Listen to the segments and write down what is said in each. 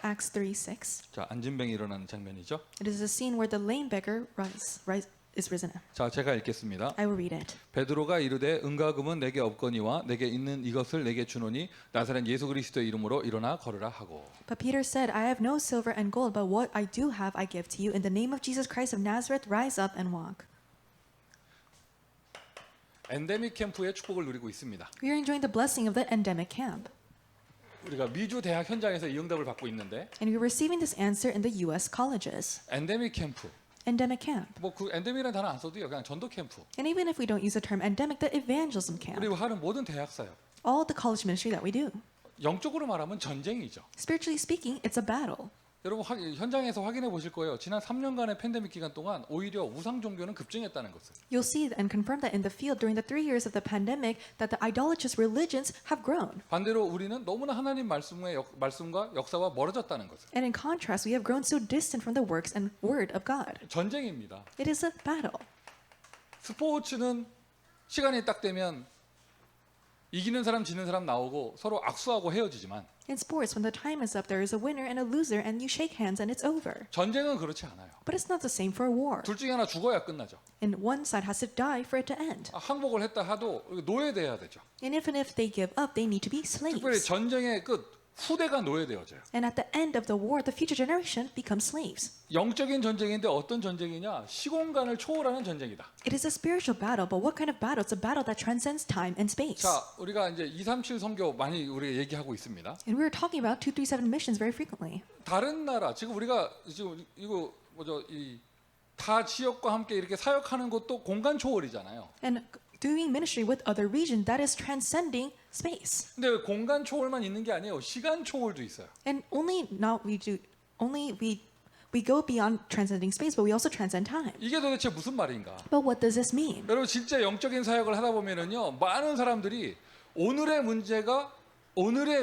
Acts 3:6. 자, 안진뱅이 일어나는 장면이죠. It is a scene where the lame beggar is risen up. 자, 제가 읽겠습니다. I will read it. 베드로가 이르되 은과 금은 내게 없거니와 내게 있는 이것을 내게 주노니 나사렛 예수 그리스도의 이름으로 일어나 걸으라 하고. But Peter said, I have no silver and gold, but what I do have I give to you. In the name of Jesus Christ of Nazareth, rise up and walk. 엔데믹 캠프의 축복을 누리고 있습니다. We are enjoying the blessing of the endemic camp. 우리가 미주 대학 현장에서 이 응답을 받고 있는데 And we're receiving this answer in the U.S. colleges. 엔데믹 캠프 Endemic camp. 뭐 그 엔데믹이라는 단어 안 써도요. 그냥 전도 캠프. And even if we don't use the term endemic, the evangelism camp. 그리고 하는 모든 대학 사역. All the college ministry that we do. 영적으로 말하면 전쟁이죠. Spiritually speaking, it's a battle. 여러분 현장에서 확인해 보실 거예요. 지난 3년간의 팬데믹 기간 동안 오히려 우상 종교는 급증했다는 것을. You'll see and confirm that in the field during the 3 years of the pandemic that the idolatrous religions have grown. 반대로 우리는 너무나 하나님 말씀과 역사와 멀어졌다는 것을. And in contrast, we have grown so distant from the works and word of God. 전쟁입니다. It is a battle. 스포츠는 시간이 딱 되면 이기는 사람 지는 사람 나오고 서로 악수하고 헤어지지만 In sports, when the time is up, there is a winner and a loser, and you shake hands and it's over. 전쟁은 그렇지 않아요. But it's not the same for a war. 둘 중에 하나 죽어야 끝나죠. And one side has to die for it to end. 항복을 했다 하도 노예돼야 되죠. And even if they give up, they need to be 특별히 slaves. 전쟁의 끝 후대가 노예되어져요. And at the end of the war, the future generation becomes slaves. 영적인 전쟁인데 어떤 전쟁이냐? 시공간을 초월하는 전쟁이다. It is a spiritual battle, but what kind of battle? It's a battle that transcends time and space. 자, 우리가 이제 237 선교 많이 우리가 얘기하고 있습니다. And we're talking about 237 missions very frequently. 다른 나라 지금 우리가 지금 이거 뭐죠? 이 타 지역과 함께 이렇게 사역하는 것도 공간 초월이잖아요. And doing ministry with other regions, that is transcending space. 근데 왜 공간 초월만 있는 게 아니에요. 시간 초월도 있어요. And we go beyond transcending space, but we also transcend time. 이게 도대체 무슨 말인가? But what does this mean? 여러분 진짜 영적인 사역을 하다 보면은요. 많은 사람들이 오늘의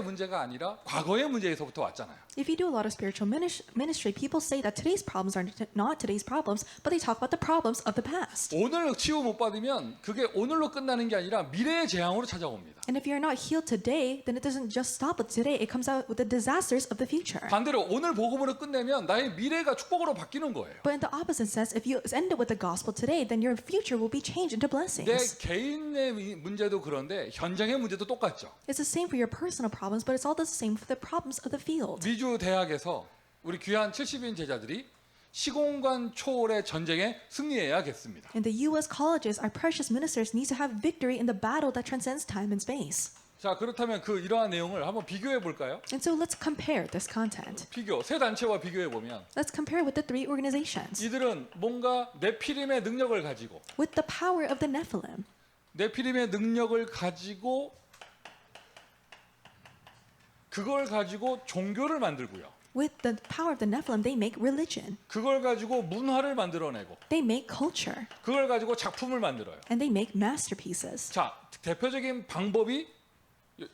문제가 아니라 과거의 문제에서부터 왔잖아요. If you do a lot of spiritual ministry, people say that today's problems are not today's problems, but they talk about the problems of the past. 오늘 치유 못 받으면 그게 오늘로 끝나는 게 아니라 미래의 재앙으로 찾아옵니다. And if you're not healed today, then it doesn't just stop with today. It comes out with the disasters of the future. 반대로 오늘 복음으로 끝내면 나의 미래가 축복으로 바뀌는 거예요. But in the opposite sense, if you end it with the gospel today, then your future will be changed into 내 blessings. 개인의 문제도 그런데 현장의 문제도 똑같죠. It's the same for your personal problems, but it's all the same for the problems of the field. 미주 대학에서 우리 귀한 70인 제자들이 시공간 초월의 전쟁에 승리해야겠습니다. In the U.S. colleges, our precious ministers need to have victory in the battle that transcends time and space. 자, 그렇다면 이러한 내용을 한번 비교해 볼까요? And so let's compare this content. 세 단체와 비교해 보면 Let's compare with the 3 organizations. 이들은 뭔가 네피림의 능력을 가지고 With the power of the Nephilim. 네피림의 능력을 가지고 그걸 가지고 종교를 만들고요. With the power of the Nephilim, they make religion. 그걸 가지고 문화를 만들어내고 They make culture. 그걸 가지고 작품을 만들어요. And they make masterpieces. 자, 대표적인 방법이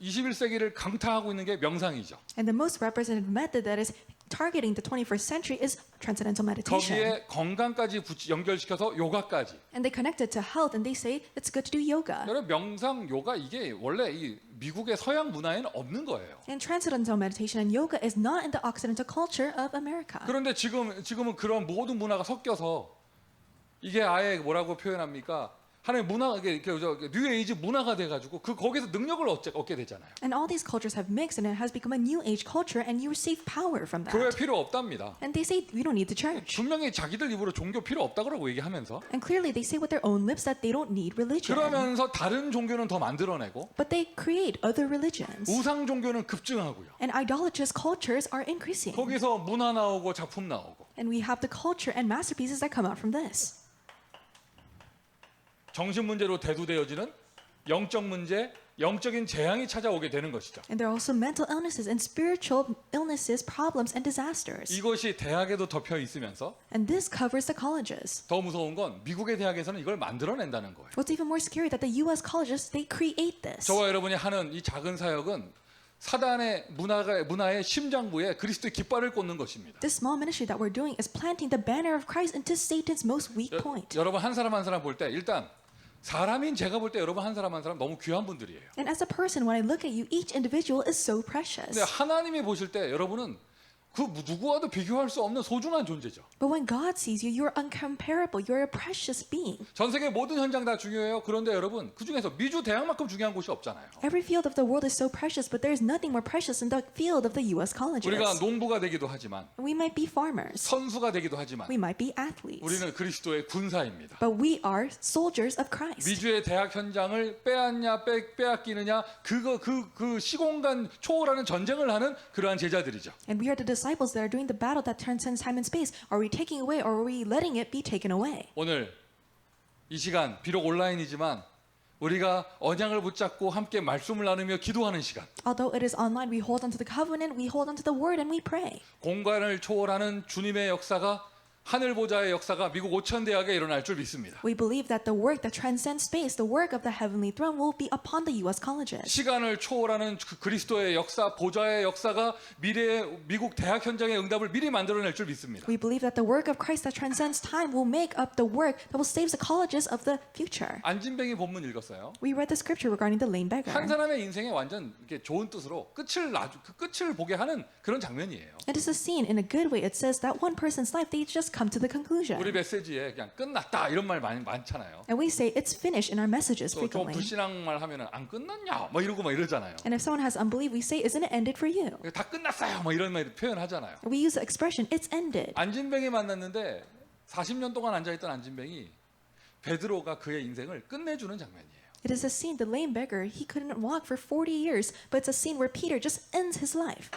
21세기를 강타하고 있는 게 명상이죠. And the most representative method that is targeting the 21st century is transcendental meditation. 거기에 건강까지 연결시켜서 요가까지. And they connect it to health and they say it's good to do yoga. 여러분 명상, 요가 이게 원래 이 미국의 서양 문화에는 없는 거예요. And transcendental meditation and yoga is not in the Occidental culture of America. 그런데 지금은 그런 모든 문화가 섞여서 이게 아예 뭐라고 표현합니까? 하나의 문화가 뉴에이지 문화가 돼가지고 거기서 능력을 얻게 되잖아요. And all these cultures have mixed and it has become a new age culture and you receive power from that. 교회 필요 없답니다. And they say we don't need the church. 분명히 자기들 입으로 종교 필요 없다고 얘기하면서 And clearly they say with their own lips that they don't need religion. 그러면서 다른 종교는 더 만들어내고 But they create other religions. 우상 종교는 급증하고요. And idolatrous cultures are increasing. 거기서 문화 나오고 작품 나오고 And we have the culture and masterpieces that come out from this. 정신 문제로 대두되어지는 영적 문제, 영적인 재앙이 찾아오게 되는 것이죠. And there are also mental illnesses and spiritual illnesses, problems and disasters. 이것이 대학에도 덮여 있으면서 And this covers the colleges. 더 무서운 건 미국의 대학에서는 이걸 만들어낸다는 거예요. What's even more scary that the U.S. colleges, they create this. 저와 여러분이 하는 이 작은 사역은 사단의 문화의 심장부에 그리스도의 깃발을 꽂는 것입니다. This small ministry that we're doing is planting the banner of Christ into Satan's most weak point. 여러분 한 사람 한 사람 볼 때 일단 사람인 제가 볼 때 여러분 한 사람 너무 귀한 분들이에요. And as a person, when I look at you, each individual is so precious. 근데 하나님이 보실 때 여러분은 그 누구와도 비교할 수 없는 소중한 존재죠. But when God sees you, you're uncomparable. You're a precious being. 전 세계 모든 현장 다 중요해요. 그런데 여러분 그 중에서 미주 대학만큼 중요한 곳이 없잖아요. Every field of the world is so precious, but there's nothing more precious than the field of the U.S. colleges. 우리가 농부가 되기도 하지만 We might be farmers. 선수가 되기도 하지만 We might be athletes. 우리는 그리스도의 군사입니다. But we are soldiers of Christ. 미주의 대학 현장을 빼앗냐 빼앗기느냐 그 시공간 초월하는 전쟁을 하는 그러한 제자들이죠. And we are the disciples that are doing the battle that transcends time and space. Are we taking away or are we letting it be taken away? 오늘 이 시간 비록 온라인이지만 우리가 언약을 붙잡고 함께 말씀을 나누며 기도하는 시간, Although it is online, we hold on to the covenant, we hold on to the word, and we pray. 공간을 초월하는 주님의 역사가 하늘 보좌의 역사가 미국 오천대학에 일어날 줄 믿습니다. We believe that the work that transcends space, the work of the heavenly throne, will be upon the U.S. colleges. 시간을 초월하는 그리스도의 역사, 보좌의 역사가 미래의 미국 대학 현장의 응답을 미리 만들어낼 줄 믿습니다. We believe that the work of Christ that transcends time will make up the work that will save the colleges of the future. 안진뱅이 본문 읽었어요. We read the scripture regarding the lame beggar. 한 사람의 인생에 완전 이렇게 좋은 뜻으로 그 끝을 보게 하는 그런 장면이에요. It is a scene in a good way. It says that one person's life, they just come to the conclusion. 우리 메시지에 그냥 끝났다 이런 말 많잖아요. And we say it's finished in our messages 또 좀 frequently. 불신앙 말 하면은 안 끝났냐 뭐 이러고 막 이러잖아요. And if someone has unbelief, we say, isn't it ended for you? 다 끝났어요 뭐 이런 말 표현하잖아요. We use the expression, it's ended. 안진뱅이 만났는데 40년 동안 앉아있던 안진뱅이 베드로가 그의 인생을 끝내주는 장면이에요. It is a scene, the lame beggar, he couldn't walk for 40 years, but it's a scene where Peter just ends his life.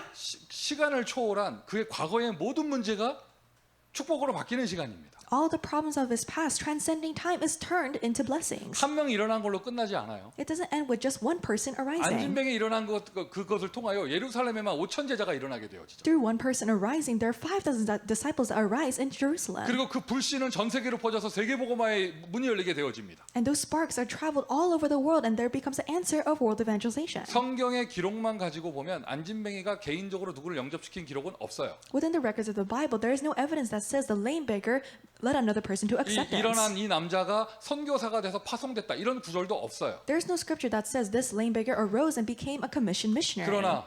시간을 초월한 그의 과거의 모든 문제가 축복으로 바뀌는 시간입니다. All the problems of his past, transcending time, is turned into blessings. 한 명이 일어난 걸로 끝나지 않아요. It doesn't end with just one person arising. 안진뱅이 일어난 그것을 통하여 예루살렘에만 5천 제자가 일어나게 되어지죠. Through one person arising, there are 5,000 disciples that arise in Jerusalem. 그리고 그 불씨는 전 세계로 퍼져서 세계복음화의 문이 열리게 되어집니다. And those sparks are traveled all over the world, and there becomes an answer of world evangelization. 성경의 기록만 가지고 보면 안진뱅이가 개인적으로 누구를 영접시킨 기록은 없어요. Within the records of the Bible, there is no evidence that says the lame beggar led another person to acceptance. 일어난 이 남자가 선교사가 돼서 파송됐다 이런 구절도 없어요. There is no scripture that says this lame beggar arose and became a commissioned missionary. 그러나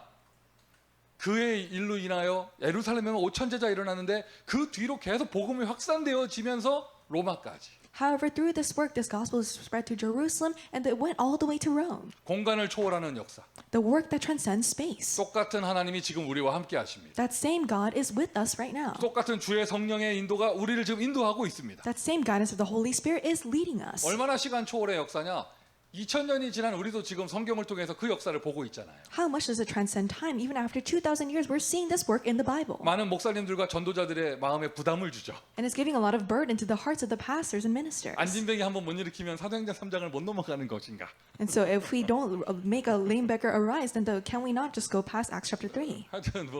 그의 일로 인하여 예루살렘에만 5천 제자 일어났는데 그 뒤로 계속 복음이 확산되어지면서 로마까지. However, through this work, this gospel is spread to Jerusalem, and it went all the way to Rome. 공간을 초월하는 역사. The work that transcends space. 똑같은 하나님이 지금 우리와 함께 하십니다. That same God is with us right now. 똑같은 주의 성령의 인도가 우리를 지금 인도하고 있습니다. That same guidance of the Holy Spirit is leading us. 얼마나 시간 초월의 역사냐? 2000년이 지난 우리도 지금 성경을 통해서 그 역사를 보고 있잖아요. How much does it transcend time? Even after 2,000 years, we're seeing this work in the Bible. 많은 목사님들과 전도자들의 마음에 부담을 주죠. And it's giving a lot of burden to the hearts of the pastors and ministers. 안진뱅이 한번 못 일으키면 사도행전 3장을 못 넘어가는 것인가? And so if we don't make a lame beggar arise, then can we not just go past Acts chapter 3? 하여튼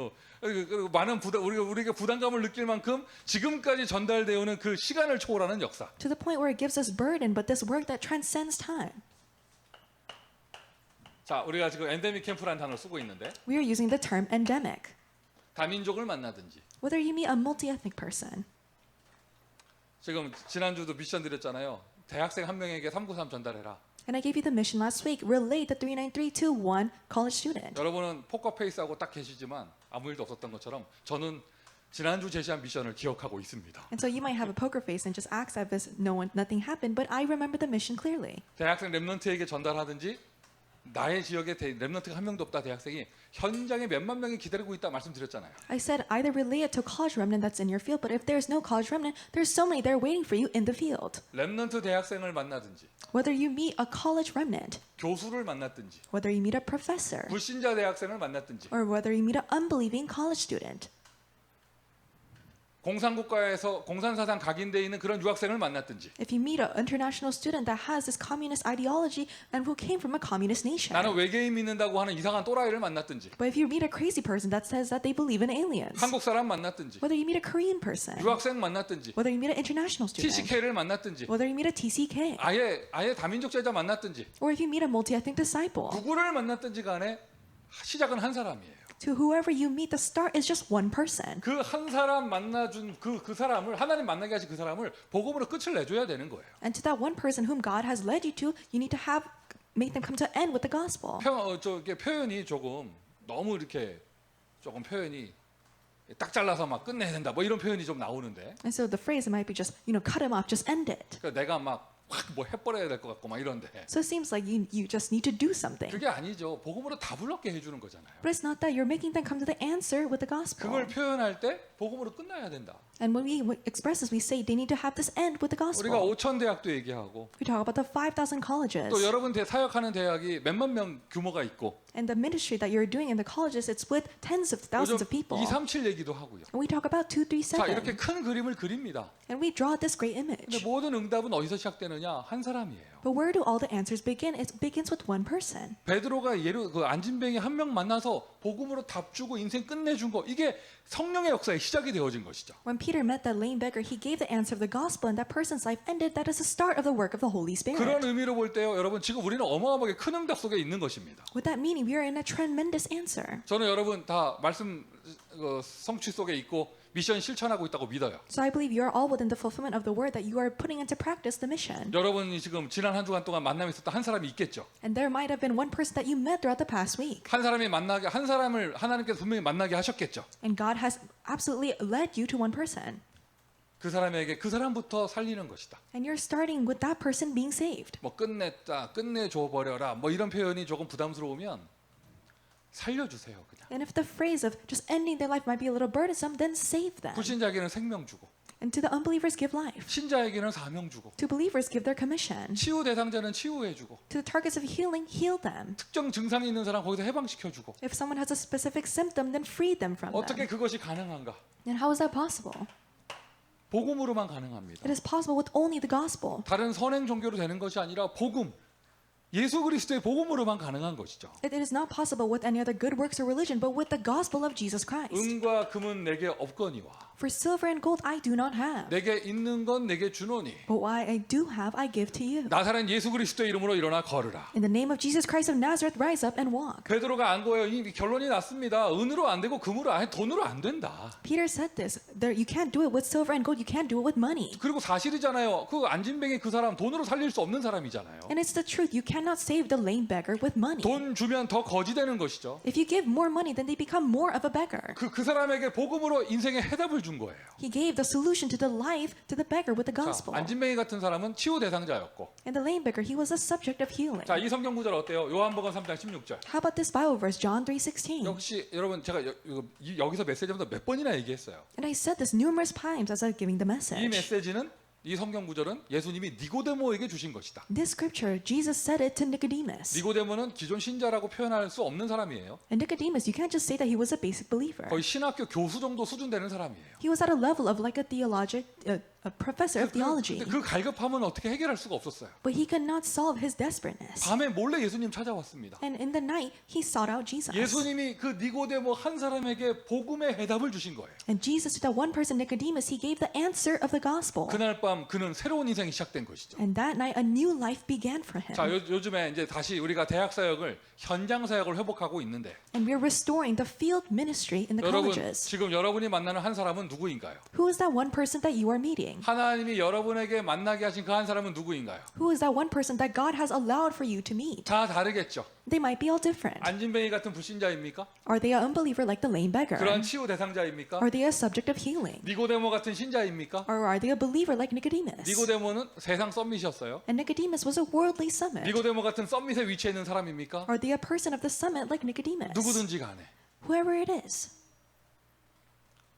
많은 우리가 부담감을 느낄 만큼 지금까지 전달되어 오는 그 시간을 초월하는 역사. To the point where it gives us burden, but this work that transcends time. 자, 우리가 지금 엔데믹 캠프라는 단어를 쓰고 있는데 We are using the term endemic. 다민족을 만나든지 Whether you meet a multi-ethnic person, 지금 지난주도 미션 드렸잖아요. 대학생 한 명에게 393 전달해라. and I gave you the mission last week, relate the 393 to one college student. 여러분은 포커페이스하고 딱 계시지만 아무 일도 없었던 것처럼 저는 지난주 제시한 미션을 기억하고 있습니다. And so you might have a poker face and just act as if nothing happened, but I remember the mission clearly. 대학생 랩런트에게 전달하든지 나의 지역에 랩런트가 한 명도 없다 대학생이 현장에 몇만 명이 기다리고 있다 말씀드렸잖아요. I said either relay it to college remnant that's in your field, but if there's no college remnant, there's so many there waiting for you in the field. 랩런트 대학생을 만나든지 Whether you meet a college remnant, 교수를 만났든지 whether you meet a professor, 불신자 대학생을 만났든지 or whether you meet an unbelieving college student, 공산국가에서 공산사상 각인되어 있는 그런 유학생을 만났든지 if you meet an international student that has this communist ideology and who came from a communist nation, 나는 외계인 믿는다고 하는 이상한 또라이를 만났든지 but if you meet a crazy person that says that they believe in aliens, 한국 사람 만났든지 whether you meet a Korean person, 유학생 만났든지 whether you meet an international student, TCK를 만났든지 whether you meet a TCK, 아예 다민족 제자 만났든지 or if you meet a multi-ethnic disciple, 누구를 만났든지 간에 시작은 한 사람이에요. to whoever you meet, the start is just one person. 그 한 사람 만나준 그 사람을 하나님 만나게 하신 그 사람을 복음으로 끝을 내줘야 되는 거예요. And to that one person whom God has led you to, you need to make them come to end with the gospel. 저게 표현이 조금 너무 이렇게 조금 표현이 딱 잘라서 막 끝내야 된다. 뭐 이런 표현이 좀 나오는데, And so the phrase might be just, cut him off, just end it. 그러니까 내가 막 확 뭐 해버려야 될 것 같고 막 이런데, So it seems like you just need to do something. 그게 아니죠. 복음으로 답을얻게 해주는 거잖아요. But it's not that you're making them come to the answer with the gospel. 그걸 표현할 때 복음으로 끝나야 된다. And when we express this, we say they need to have this end with the 우리가 gospel. 5천 대학도 얘기하고, We talk about the 5,000 colleges. 또 여러분 사역하는 대학이 몇만 명 규모가 있고, And the ministry that you're doing in the colleges, it's with tens of thousands 요즘 of people. 237 얘기도 하고요. And we talk about 자, 이렇게 237. 큰 그림을 그립니다. And we draw this great 근데 image. 모든 응답은 어디서 시작되느냐? 한 사람이에요. But where do all the answers begin? It begins with one person. 베드로가 그 안진뱅이 한 명 만나서 복음으로 답 주고 인생 끝내준 거, 이게 성령의 역사의 시작이 되어진 것이죠. When Peter met that lame beggar, he gave the answer of the gospel, and that person's life ended. That is the start of the work of the Holy 그런 Spirit. 의미로 볼 때요, 여러분 지금 우리는 어마어마하게 큰 응답 속에 있는 것입니다. With that meaning, we are in a tremendous answer. 저는 여러분 다 말씀 성취 속에 있고 미션 실천하고 있다고 믿어요. So I believe you are all within the fulfillment of the word that you are putting into practice the mission. 여러분이 지금 지난 한 주간 동안 만남에 있었던 한 사람이 있겠죠. And there might have been one person that you met throughout the past week. 한 사람을 하나님께서 분명히 만나게 하셨겠죠. And God has absolutely led you to one person. 그 사람에게 그 사람부터 살리는 것이다. And you're starting with that person being saved. 뭐 끝내줘 버려라. 뭐 이런 표현이 조금 부담스러우면 살려주세요, 그냥. And if the phrase of just ending their life might be a little burdensome, then save them. 불신자에게는 생명 주고, And to the unbelievers, give life. 신자에게는 사명 주고, To believers, give their commission. 치유 대상자는 치유해 주고, To the targets of healing, heal them. 특정 증상이 있는 사람 거기서 해방시켜 주고. If someone has a specific symptom, then free them from 어떻게 them. 그것이 가능한가? And how is that possible? 복음으로만 가능합니다. It is possible with only the gospel. 다른 선행 종교로 되는 것이 아니라 복음, 예수 그리스도의 복음으로만 가능한 것이죠. It is not possible with any other good works or religion, but with the gospel of Jesus Christ. 은과 금은 내게 없거니와 For silver and gold I do not have, 내게 있는 건 내게 주노니 but what I do have I give to you. 나사렛 예수 그리스도의 이름으로 일어나 걸으라. In the name of Jesus Christ of Nazareth, rise up and walk. 베드로가 안 거예요. 이 결론이 났습니다. 은으로 안 되고 금으로 아니 돈으로 안 된다. Peter said this. You can't do it with silver and gold. You can't do it with money. 그리고 사실이잖아요. 그 안진뱅이 그 사람 돈으로 살릴 수 없는 사람이잖아요. And it's the truth. You cannot save the lame beggar with money. 돈 주면 더 거지 되는 것이죠. If you give more money, then they become more of a beggar. 그 사람에게 복음으로 인생의 해답을 준 거예요. He gave the solution to the life to the beggar with the 자, gospel. 안진뱅이 같은 사람은 치유 대상자였고. And the lame beggar, he was a subject of healing. 자, 이 성경 구절 어때요? 요한복음 3장 16절. How about this Bible verse, John 3:16? 역시 여러분 제가 여기서 메시지부터 몇 번이나 얘기했어요. And I said this numerous times as I was giving the 이 message. 메시지는 이 성경 구절은 예수님이 니고데모에게 주신 것이다. This scripture, Jesus said it to Nicodemus. 니고데모는 기존 신자라고 표현할 수 없는 사람이에요. And Nicodemus, you can't just say that he was a basic believer. 거의 신학교 교수 정도 수준 되는 사람이에요. He was at a level of like a professor of theology. 근데 그 갈급함은 어떻게 해결할 수가 없었어요. But he could not solve his desperateness. 밤에 몰래 예수님 찾아왔습니다. And in the night, he sought out Jesus. 예수님이 그 니고데모 한 사람에게 복음의 해답을 주신 거예요. And Jesus, to that one person, Nicodemus, he gave the answer of the gospel. 그날 밤 그는 새로운 인생이 시작된 것이죠. And that night, a new life began for him. 자, 요즘에 이제 다시 우리가 대학 사역을 현장 사역을 회복하고 있는데, And we're restoring the field ministry in the 여러분 colleges. 지금 여러분이 만나는 한 사람은 누구인가요? Who is that one person that you are meeting? 하나님이 여러분에게 만나게 하신 그 한 사람은 누구인가요? Who is that one person that God has allowed for you to meet? 다 다르겠죠. They might be all different. 안진뱅이 같은 불신자입니까? Are they an unbeliever like the lame beggar? 그러한 치유 대상자입니까? Are they a subject of healing? 니고데모 같은 신자입니까? Or are they a believer like Nicodemus? 니고데모는 세상 썸밋이었어요. And Nicodemus was a worldly summit. 니고데모 같은 썸밋에 위치해 있는 사람입니까? Are they a person of the summit like Nicodemus? 누구든지 간에 Whoever it is.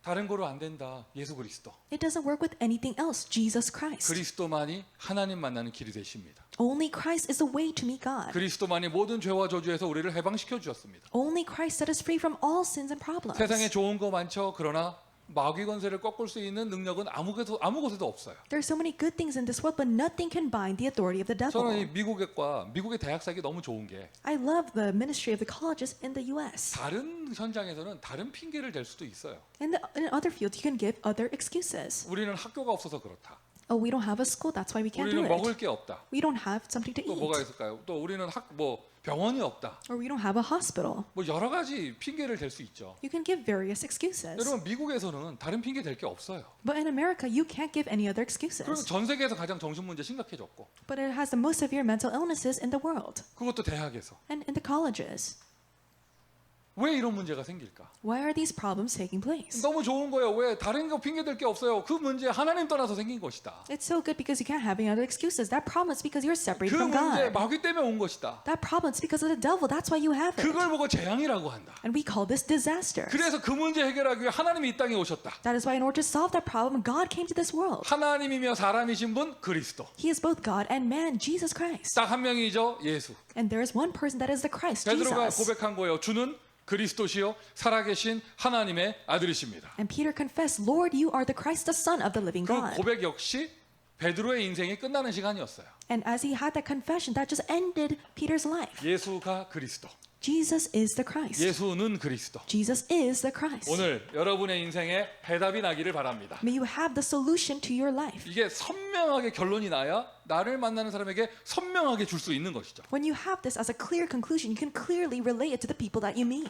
다른 거로 안 된다. 예수 그리스도. It doesn't work with anything else. Jesus Christ. 그리스도만이 하나님 만나는 길이 되십니다. Only Christ is the way to meet God. 그리스도만이 모든 죄와 저주에서 우리를 해방시켜 주셨습니다. Only Christ set us free from all sins and problems. 세상에 좋은 거 많죠. 그러나 마귀 권세를 꺾을 수 있는 능력은 아무 곳에도 없어요. There are so many good things in this world, but nothing can bind the authority of the devil. 저는 이 미국의 대학 사역이 너무 좋은 게 I love the ministry of the colleges in the U.S. 다른 현장에서는 다른 핑계를 댈 수도 있어요. In other fields, you can give other excuses. 우리는 학교가 없어서 그렇다. Oh, we don't have a school, that's why we can't do 우리는 먹을 it. 게 없다. We don't have something to 또 뭐가 eat. 있을까요? 또 우리는 병원이 없다. Or we don't have a hospital. 뭐 여러 가지 핑계를 댈 수 있죠. You can give various excuses. 여러분 미국에서는 다른 핑계 댈 게 없어요. But in America, you can't give any other 그럼 excuses. 전 세계에서 가장 정신 문제 심각해졌고 But it has the most severe mental illnesses in the world 그것도 대학에서 and in the colleges. 왜 이런 문제가 생길까? Why are these problems taking place? 너무 좋은 거예요. 왜 다른 거 핑계 댈 게 없어요. 그 문제 하나님 떠나서 생긴 것이다. It's so good because you can't have any other excuses. That problem is because you're separated 그 from 문제 God. 마귀 때문에 온 것이다. That problem is because of the devil. That's why you have it. 그걸 보고 재앙이라고 한다. And we call this disaster. 그래서 그 문제 해결하기 위해 하나님이 이 땅에 오셨다. That is why in order to solve that problem, God came to this world. 하나님이며 사람이신 분 그리스도. He is both God and man, Jesus Christ. 딱 한 명이죠. 예수. And there is one person that is the Christ, 베드로가 Jesus. 고백한 거예요. 주는 그리스도시요 살아계신 하나님의 아들이십니다. And Peter confessed, Lord, you are the Christ, the Son of the living 그 God. 고백 역시 베드로의 인생이 끝나는 시간이었어요. And as he had that confession, that just ended Peter's life. 예수가 그리스도. Jesus is the Christ. 예수는 그리스도. Jesus is the Christ. 오늘 여러분의 인생에 해답이 나기를 바랍니다. May you have the solution to your life. 이게 선명하게 결론이 나야 나를 만나는 사람에게 선명하게 줄 수 있는 것이죠. When you have this as a clear conclusion, you can clearly relate it to the people that you meet.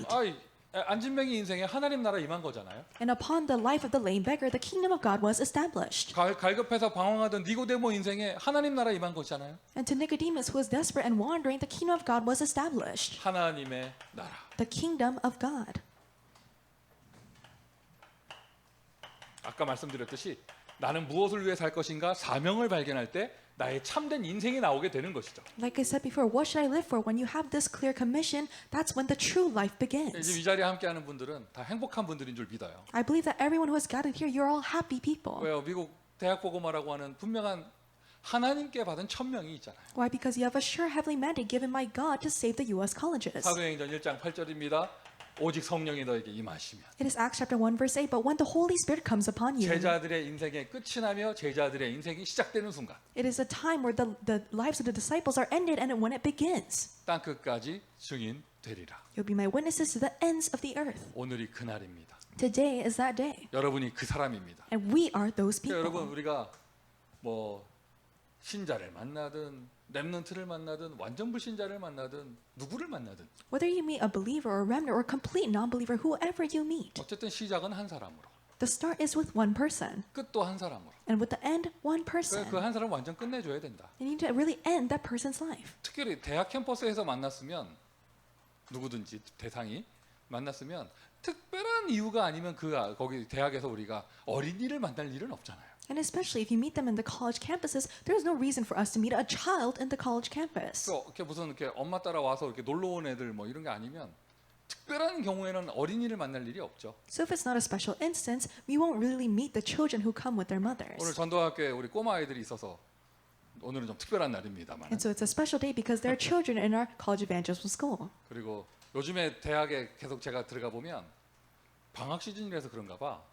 안진뱅이 인생에 하나님 나라 임한 거잖아요. And upon the life of the lame beggar, the kingdom of God was established. 갈급해서 방황하던 니고데모 인생에 하나님 나라 임한 거잖아요. And to Nicodemus, who was desperate and wandering, the kingdom of God was established. 하나님의 나라. The kingdom of God. 아까 말씀드렸듯이 나는 무엇을 위해 살 것인가 사명을 발견할 때 나의 참된 인생이 나오게 되는 것이죠. Like I said before, what should I live for? When you have this clear commission, that's when the true life 지금 begins. 이 자리에 함께하는 분들은 다 행복한 분들인 줄 믿어요. I believe that everyone who has gathered here, you're all happy people. 왜요? 미국 대학 복음화라고 하는 분명한 하나님께 받은 천명이 있잖아요. Why? Because you have a sure heavenly mandate given by God to save the U.S. colleges. 사도행전 1장 8절입니다. 오직 성령이 너에게 임하시면 It is Acts chapter 1 verse 8, but when the Holy Spirit comes upon you, 제자들의 인생의 끝이 나며 제자들의 인생이 시작되는 순간 it is a time where the lives of the disciples are ended, and when it begins, 땅 끝까지 증인 되리라. you'll be my witnesses to the ends of the earth. 오늘이 그날입니다. Today is that day, 여러분이 그 사람입니다. and we are those 그러니까 여러분 people. 우리가 뭐 신자를 만나든 렘넌트를 만나든 완전 불신자를 만나든 누구를 만나든 Whether you meet a believer or a remnant or a complete non-believer, whoever you meet, 어쨌든 시작은 한 사람으로 the start is with one person, 끝도 한 사람으로. and with the end, one person. 그 한 사람 완전 끝내줘야 된다. You need to really end that person's life. 특별히 대학 캠퍼스에서 만났으면 누구든지 대상이 만났으면 특별한 이유가 아니면 거기 대학에서 우리가 어린이를 만날 일은 없잖아요. And especially if you meet them in the college campuses, there's no reason for us to meet a child in the college campus. 그래서 이렇게 무슨 이렇게 엄마 따라 와서 이렇게 놀러 온 애들 뭐 이런 게 아니면 특별한 경우에는 어린이를 만날 일이 없죠. So if it's not a special instance, we won't really meet the children who come with their 오늘 mothers. 전도학교에 우리 꼬마 아이들이 있어서 오늘은 좀 특별한 날입니다만. And so it's a special day because there are children in our college evangelism school. 그리고 요즘에 대학에 계속 제가 들어가 보면 방학 시즌이라서 그런가 봐.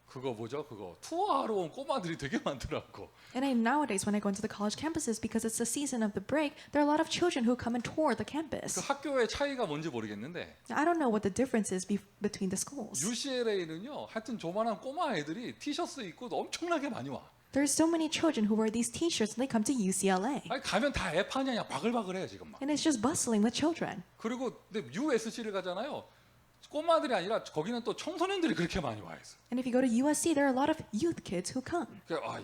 그거 뭐죠? 그거 투어하러 온 꼬마들이 되게 많더라고. And nowadays when I go into the college campuses, because it's the season of the break, there are a lot of children who come and tour the 그 campus. 학교의 차이가 뭔지 모르겠는데 Now, I don't know what the difference is between the schools. UCLA는요. 하여튼 조만한 꼬마 애들이 티셔츠 입고 엄청나게 많이 와. There's so many children who wear these T-shirts and they come to UCLA. 아니 가면 다 애파냐 바글바글해 지금 막. And it's just bustling with children. 그리고 근데 USC를 가잖아요. 꼬마들이 아니라 거기는 또 청소년들이 그렇게 많이 와 있어. And if you go to USC, there are a lot of youth kids who come.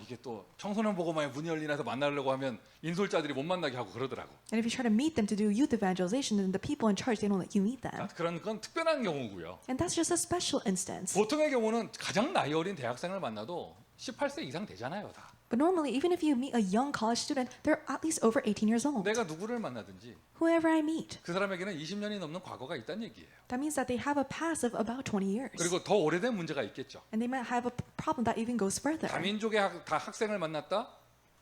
이게 또 청소년 보고만 문이 열리나서 만나려고 하면 인솔자들이 못 만나게 하고 그러더라고. And if you try to meet them to do youth evangelization, then the people in charge, they don't let you meet them. 그런 건 특별한 경우고요. And that's just a special instance. 보통의 경우는 가장 나이 어린 대학생을 만나도 18세 이상 되잖아요, 다. But normally, even if you meet a young college student, they're at least over 18 years old. 내가 누구를 만나든지 Whoever I meet. 그 사람에게는 20년이 넘는 과거가 있다는 얘기예요. That means that they have a past of about 20 years. 그리고 더 오래된 문제가 있겠죠. And they might have a problem that even goes further. 다민족의 학생을 만났다.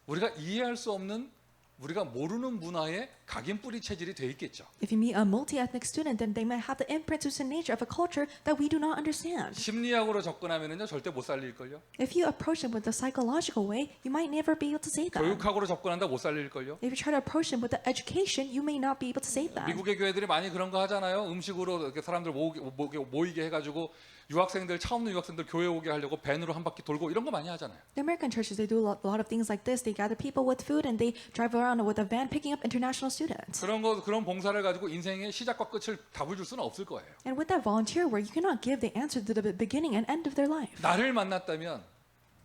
우리가 이해할 수 없는 우리가 모르는 문화의 각인 뿌리 체질이 돼 있겠죠. If you meet a multi-ethnic student, then they might have the impetus and nature of a culture that we do not understand. 심리학으로 접근하면은요 절대 못 살릴 걸요. If you approach them with the psychological way, you might never be able to save them. 교육학으로 접근한다 못 살릴 걸요. If you try to approach them with the education, you may not be able to save them. 미국의 교회들이 많이 그런 거 하잖아요. 음식으로 이렇게 사람들 모이게 해가지고 유학생들 차 없는 유학생들 교회 오게 하려고 밴으로 한 바퀴 돌고 이런 거 많이 하잖아요. The American churches, they do a lot of things like this. They gather people with food and they drive around with a van picking up international students. 그런 봉사를 가지고 인생의 시작과 끝을 답을 줄 수는 없을 거예요. And with that volunteer work, you cannot give the answer to the beginning and end of their life. 나를 만났다면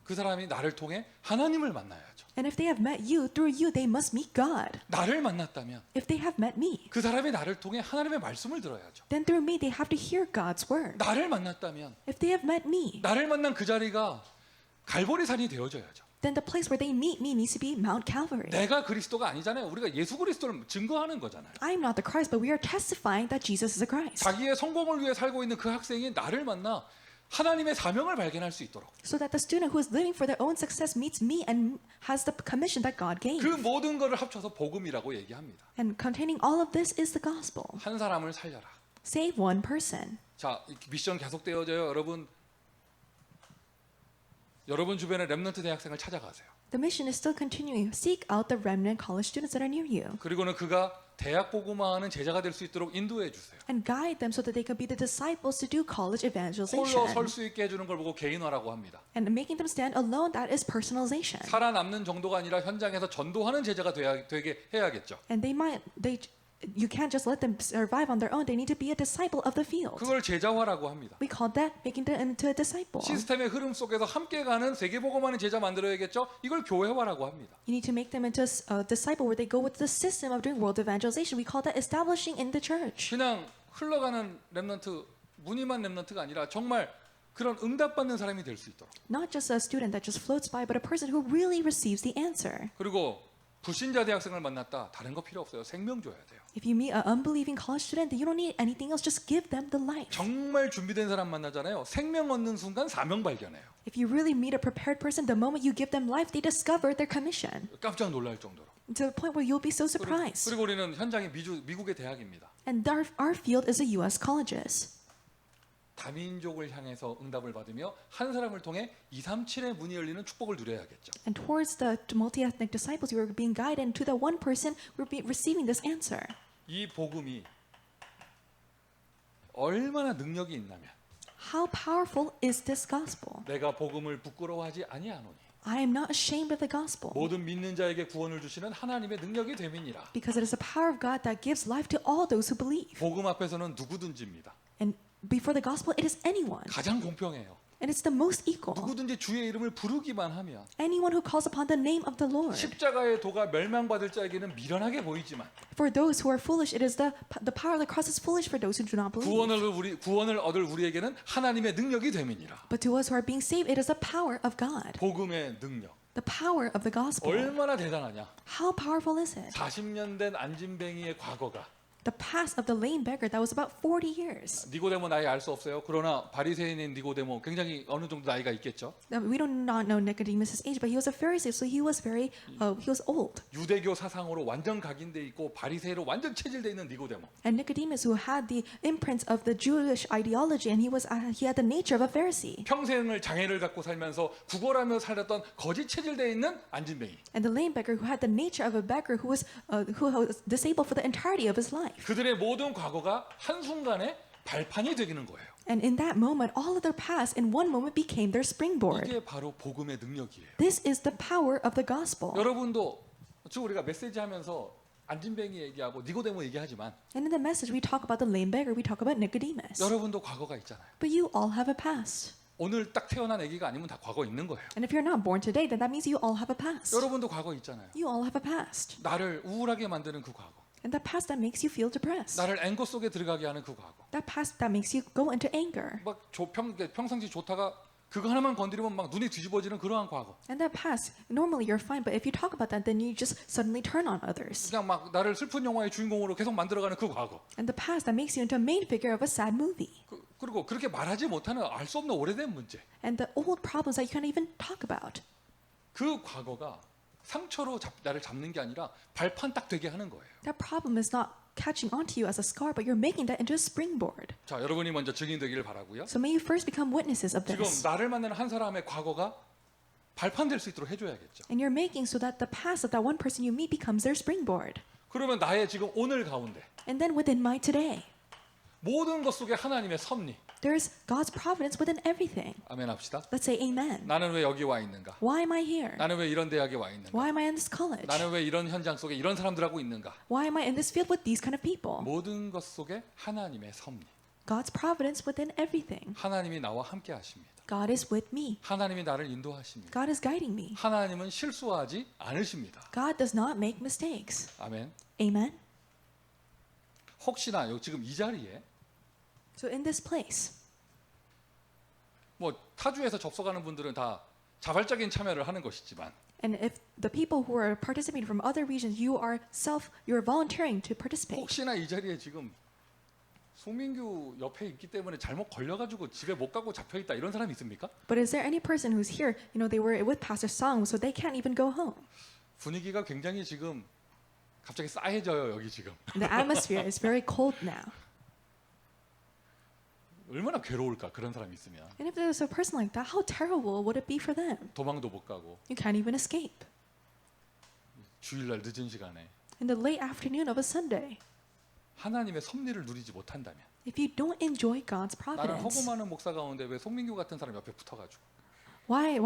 그 사람이 나를 통해 하나님을 만나야죠. And if they have met you, through you, they must meet God. 나를 만났다면 If they have met me, 그 사람이 나를 통해 하나님의 말씀을 들어야죠. then through me, they have to hear God's word. 나를 만났다면 If they have met me, 나를 만난 그 자리가 갈보리산이 되어져야죠. then the place where they meet me needs to be Mount Calvary. 내가 그리스도가 아니잖아요. 우리가 예수 그리스도를 증거하는 거잖아요. I am not the Christ, but we are testifying that Jesus is the Christ. 자기의 성공을 위해 살고 있는 그 학생이 나를 만나 하나님의 사명을 발견할 수 있도록 So that the student who is living for their own success meets me and has the commission that God gave. 그 모든 것을 합쳐서 복음이라고 얘기합니다. And containing all of this is the gospel. 한 사람을 살려라. Save one person. 자, 미션 계속되어져요. 여러분 주변에 렘넌트 대학생을 찾아가세요. The mission is still continuing. Seek out the remnant college students that are near you 그리고는 그가 대학 복음화하는 제자가 될 수 있도록 인도해 주세요. and guide them so that they can be the disciples to do college evangelization. 홀로 설 수 있게 해주는 걸 보고 개인화라고 합니다. And making them stand alone, that is personalization. 살아남는 정도가 아니라 현장에서 전도하는 제자가 되게 해야겠죠. And you can't just let them survive on their own. They need to be a disciple of the field. 그걸 제자화라고 합니다. We call that making them into a disciple. 시스템의 흐름 속에서 함께 가는 세계복음하는 제자 만들어야겠죠. 이걸 교회화라고 합니다. You need to make them into a disciple where they go with the system of doing world evangelization. We call that establishing in the church. 그냥 흘러가는 렘넌트, 무늬만 렘넌트가 아니라 정말 그런 응답받는 사람이 될 수 있도록. Not just a student that just floats by, but a person who really receives the answer. 그리고 불신자 대학생을 만났다. 다른 거 필요 없어요. 생명 줘야 돼요. If you meet an unbelieving college student, then you don't need anything else. Just give them the life. 정말 준비된 사람 만나잖아요. 생명 얻는 순간 사명 발견해요. If you really meet a prepared person, the moment you give them life, they discover their commission 깜짝 놀랄 정도로. to the point where you'll be so surprised. 그리고 우리는 현장이 미국의 대학입니다. And our field is the U.S. colleges. 다민족을 향해서 응답을 받으며 한 사람을 통해 237의 문이 열리는 축복을 누려야겠죠. And towards the multi-ethnic disciples, we were being guided, and to the one person, we're receiving this answer. 이 복음이 얼마나 능력이 있냐면 How powerful is this gospel? 내가 복음을 부끄러워하지 아니하노니 I am not ashamed of the gospel, 모든 믿는 자에게 구원을 주시는 하나님의 능력이 됨이니라. because it is the power of God that gives life to all those who believe. 복음 앞에서는 누구든지입니다. And before the gospel, it is anyone. 가장 공평해요. And it's the most equal. 누구든지 주의 이름을 부르기만 하면 Anyone who calls upon the name of the Lord. 십자가의 도가 멸망받을 자에게는 미련하게 보이지만 For those who are foolish, it is the power of the cross is foolish for those who do not believe. 구원을 얻을 우리에게는 하나님의 능력이 됨이니라. But to us who are being saved, it is the power of God. 복음의 능력 The power of the gospel. 얼마나 대단하냐. How powerful is it? 40년 된 안진뱅이의 과거가 The past of the lame beggar that was about 40 years. 니고데모 나이 알 수 없어요. 그러나 바리새인인 니고데모 굉장히 어느 정도 나이가 있겠죠. We do not know Nicodemus' age, but he was a Pharisee, so he was he was old. 유대교 사상으로 완전 각인돼 있고 바리새인으로 완전 체질돼 있는 니고데모. And Nicodemus, who had the imprints of the Jewish ideology, and he had the nature of a Pharisee. 평생을 장애를 갖고 살면서 구걸하며 살았던 거짓 체질돼 있는 안진뱅이. And the lame beggar, who had the nature of a beggar, who was disabled for the entirety of his life. 그들의 모든 과거가 한순간에 발판이 되기는 거예요. And in that moment, all of their past in one moment became their springboard. 이게 바로 복음의 능력이에요. This is the power of the gospel. 여러분도 지금 우리가 메시지 하면서 안진뱅이 얘기하고 니고데모 얘기하지만 And in the message, we talk about the lame beggar, we talk about Nicodemus. 여러분도 과거가 있잖아요. But you all have a past. 오늘 딱 태어난 아기가 아니면 다 과거 있는 거예요. And if you're not born today, then that means you all have a past. 여러분도 과거 있잖아요. You all have a past. 나를 우울하게 만드는 그 과거. And that past that makes you feel depressed. 나를 앵거 속에 들어가게 하는 그 과거. That past that makes you go into anger. 막 평상시 좋다가 그거 하나만 건드리면 막 눈이 뒤집어지는 그러한 과거. And that past, normally you're fine, but if you talk about that, then you just suddenly turn on others. 그냥 막 나를 슬픈 영화의 주인공으로 계속 만들어가는 그 과거. And the past that makes you into a main figure of a sad movie. 그리고 그렇게 말하지 못하는 알 수 없는 오래된 문제. And the old problems that you can't even talk about. 그 과거가 상처로 나를 잡는 게 아니라 발판 딱 되게 하는 거예요. That problem is not catching onto you as a scar, but you're making that into a springboard. 자, 여러분이 먼저 증인되기를 바라고요. So may you first become witnesses of 지금 this. 나를 만나는 한 사람의 과거가 발판 될 수 있도록 해줘야겠죠. And you're making so that the past of that one person you meet becomes their springboard. 그러면 나의 지금 오늘 가운데 And then within my today, 모든 것 속에 하나님의 섭리. there's God's providence within everything. 아멘 합시다. Let's say amen. 나는 왜 여기 와 있는가? Why am I here? 나는 왜 이런 대학에 와 있는가? Why am I in this college? 나는 왜 이런 현장 속에 이런 사람들하고 있는가? Why am I in this field with these kind of people? 모든 것 속에 하나님의 섭리. God's providence within everything. 하나님이 나와 함께 하십니다. God is with me. 하나님이 나를 인도하십니다. God is guiding me. 하나님은 실수하지 않으십니다. God does not make mistakes. 아멘. Amen. 혹시나 지금 이 자리에 So in this place, 뭐 타주에서 접속하는 분들은 다 자발적인 참여를 하는 것이지만 and if the people who are participating from other regions, you're volunteering to participate. 혹시나 이 자리에 지금 송민규 옆에 있기 때문에 잘못 걸려가지고 집에 못 가고 잡혀있다 이런 사람이 있습니까? But is there any person who's here, they were with Pastor Song, so they can't even go home? 분위기가 굉장히 지금 갑자기 싸해져요 여기 지금. The atmosphere is very cold now. 얼마나 괴로울까 그런 사람이 있으면. And if there's a person like that, how terrible would it be for them? 도망도 못 가고 You can't even escape. 주일날 늦은 시간에 In the late afternoon of a Sunday, 하나님의 섭리를 누리지 못한다면 if you don't enjoy God's 나는 허구 providence, 많은 목사 가운데 왜 송민규 같은 사람 옆에 붙어가지고 why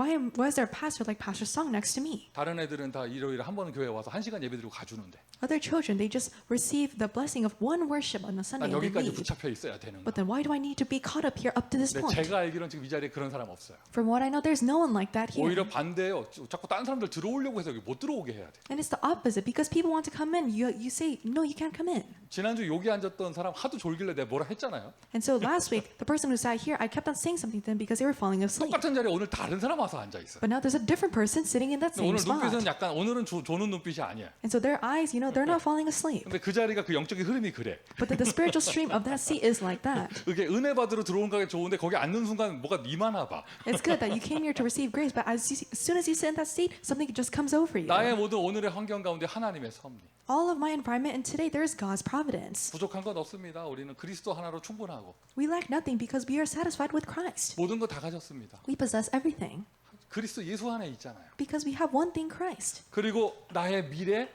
is there a pastor like Pastor Song next to me? 다른 애들은 다 일요일에 한 번은 교회 와서 1시간 예배드리고 가주는데 Other children, they just receive the blessing of one worship on a Sunday 난 and they 여기까지 leave. 붙잡혀 있어야 되는 But 거야. then why do I need to be caught up here up to this 근데 point? 제가 알기로는 지금 이 자리에 그런 사람 없어요. From what I know, there's no one like that here. 오히려 반대예요. 자꾸 다른 사람들 들어오려고 해서 여기 못 들어오게 해야 돼. And it's the opposite. Because people want to come in, you say, no, you can't come in. 지난주 여기 앉았던 사람 하도 졸길래 내가 뭐라 했잖아요. And so last week, the person who sat here, I kept on saying something to them because they were falling asleep. 똑같은 자리에 오늘 다른 사람 와서 앉아 있어. But now there's a different person sitting in that 근데 same 오늘 눈빛은 spot. 약간 오늘은 조는 눈빛이 아니야. And so their eyes, they're not falling asleep. 근데 그 자리가 그 영적인 흐름이 그래. But the spiritual stream of that seat is like that. 이게 은혜 받으러 들어온 게 좋은데 거기 앉는 순간 뭐가 임하나 봐. It's good that you came here to receive grace, but as soon as you sit in that seat, something just comes over you. 나의 모든 오늘의 환경 가운데 하나님의 섭리. All of my environment and today, there is God's providence. 부족한 건 없습니다. 우리는 그리스도 하나로 충분하고 We lack nothing because we are satisfied with Christ. 모든 거 다 가졌습니다. We possess everything 그리스도 예수 안에 있잖아요. because we have one thing, Christ. 그리고 나의 미래,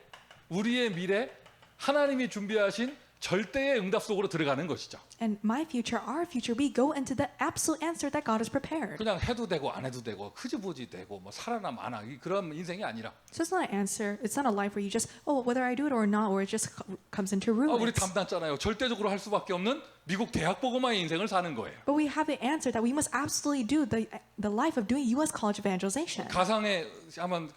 우리의 미래, 하나님이 준비하신 절대의 응답 속으로 들어가는 것이죠. And my future, our future, we go into the absolute answer that God has prepared. 그냥 해도 되고 안 해도 되고 흐지부지 되고 뭐 살아나 마나 그런 인생이 아니라 So it's not an answer. It's not a life where you just, whether I do it or not, or it just comes into 우리 ruins. 담났잖아요. 절대적으로 할 수밖에 없는 미국 대학 보고마의 인생을 사는 거예요. But we have an answer that we must absolutely do the life of doing U.S. college evangelization. 가상의 한번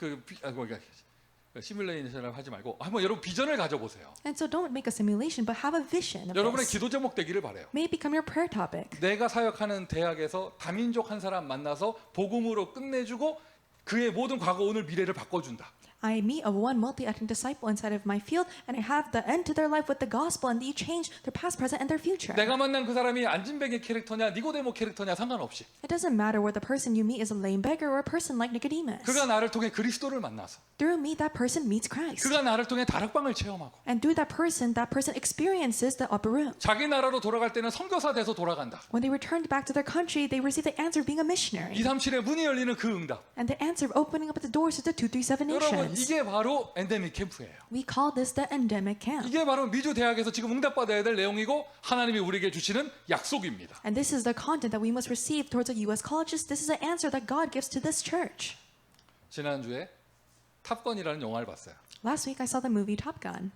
시뮬레이션을 하지 말고 한번 여러분 비전을 가져보세요. And so don't make a simulation, but have a vision of 여러분의 this. 기도 제목 되기를 바래요. May it become your prayer topic. 내가 사역하는 대학에서 다민족 한 사람 만나서 복음으로 끝내주고 그의 모든 과거 오늘 미래를 바꿔준다. I meet of one multi-ethnic disciple inside of my field, and I have the end to their life with the gospel, and they change their past, present, and their future. 내가 만난 그 사람이 안진뱅의 캐릭터냐 니고데모 캐릭터냐 상관없이 It doesn't matter whether the person you meet is a lame beggar or a person like Nicodemus. 그가 나를 통해 그리스도를 만나서 Through me, that person meets Christ. 그가 나를 통해 다락방을 체험하고 And through that person experiences the upper room. 자기 나라로 돌아갈 때는 선교사 돼서 돌아간다. When they returned back to their country, they received the answer of being a missionary. 237의 문이 열리는 그 응답. And the answer of opening up the doors to the 237 여러분 nations. 이게 바로 엔데믹 캠프예요. We call this the endemic camp. 이게 바로 미주 대학에서 지금 응답받아야 될 내용이고 하나님이 우리에게 주시는 약속입니다. And this is the content that we must receive towards the U.S. colleges. This is the answer that God gives to this church. 지난주에 탑건이라는 영화를 봤어요. Last week I saw the movie Top Gun.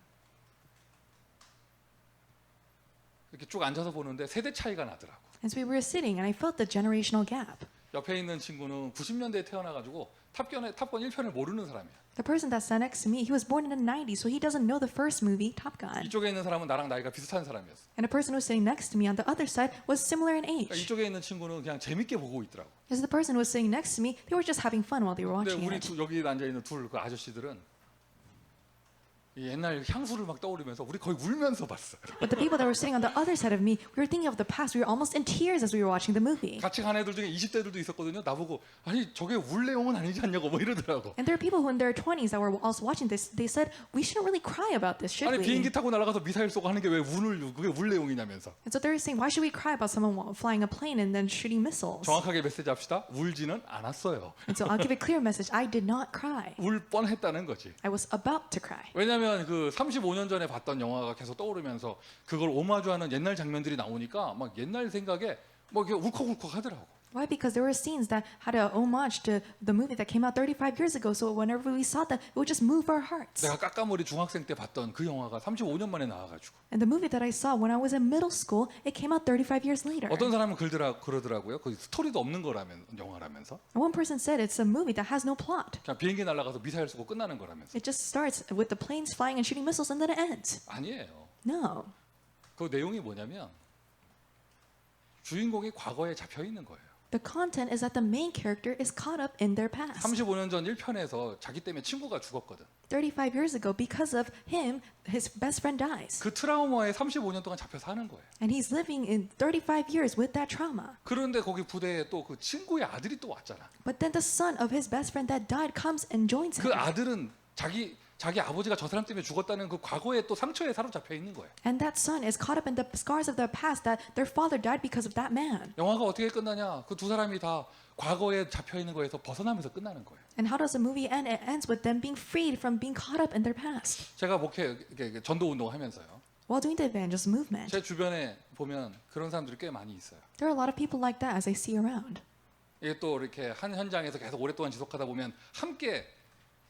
이렇게 쭉 앉아서 보는데 세대 차이가 나더라고. And so we were sitting and I felt the generational gap. 옆에 있는 친구는 90년대에 태어나가지고 탑건 1편을 모르는 사람이야. The person that sat next to me, he was born in the 90s, so he doesn't know the first movie, Top Gun. 이쪽에 있는 사람은 나랑 나이가 비슷한 사람이었어. And the person who was sitting next to me on the other side was similar in 그러니까 age. 이쪽에 있는 친구는 그냥 재밌게 보고 있더라고. As the person who was sitting next to me, they were just having fun while they were 근데 watching 우리 it. 여기 앉아 있는 둘 그 아저씨들은 이 옛날 향수를 막 떠오르면서 우리 거의 울면서 봤어. But the people that were sitting on the other side of me, we were thinking of the past. We were almost in tears as we were watching the movie. 같이 간 애들 중에 20대들도 있었거든요. 나보고 아니 저게 울 내용은 아니지 않냐고 뭐 이러더라고. And there are people who in their 20s that were also watching this. They said, we shouldn't really cry about this, should 아니 we? 비행기 타고 날아가서 미사일 쏘고 하는 게 왜 그게 울 내용이냐면서. And so they're saying, why should we cry about someone flying a plane and then shooting missiles? 정확하게 메시지 합시다. 울지는 않았어요. And so I'll give a clear message. I did not cry. 울 뻔했다는 거지. I was about to cry. 왜냐하면 그 35년 전에 봤던 영화가 계속 떠오르면서 그걸 오마주하는 옛날 장면들이 나오니까 막 옛날 생각에 뭐 이렇게 울컥울컥 하더라고. Why? Because there were scenes that had a homage to the movie that came out 35 years ago. So whenever we saw that, it would just move our hearts. 내가 까까머리 중학생 때 봤던 그 영화가 35년 만에 나와가지고 And the movie that I saw when I was in middle school, it came out 35 years later. 어떤 사람은 그러더라고요. 그 스토리도 없는 거라면 영화라면서 And one person said it's a movie that has no plot. 그냥 비행기 날아가서 미사일 쏘고 끝나는 거라면서. It just starts with the planes flying and shooting missiles and then it ends. 아니에요. No. 그 내용이 뭐냐면 주인공이 과거에 잡혀 있는 거예요. The content is that the main character is caught up in their past. 35년 전 1편에서 자기 때문에 친구가 죽었거든. 35 years ago, because of him, his best friend dies. 그 트라우마에 35년 동안 잡혀 사는 거예요. And he's living in 35 years with that trauma. 그런데 거기 부대에 또 그 친구의 아들이 또 왔잖아. But then the son of his best friend that died comes and joins 그 him. 아들은 자기 아버지가 저 사람 때문에 죽었다는 그 과거의 또 상처에 사로잡혀 있는 거예요. And that son is caught up in the scars of their past that their father died because of that man. 영화가 어떻게 끝나냐? 그 두 사람이 다 과거에 잡혀 있는 거에서 벗어나면서 끝나는 거예요. And how does the movie end? It ends with them being freed from being caught up in their past. 제가 전도 운동하면서요. While doing the evangelism movement, 제 주변에 보면 그런 사람들이 꽤 많이 있어요. there are a lot of people like that as I see around. 이게 또 이렇게 한 현장에서 계속 오랫동안 지속하다 보면 함께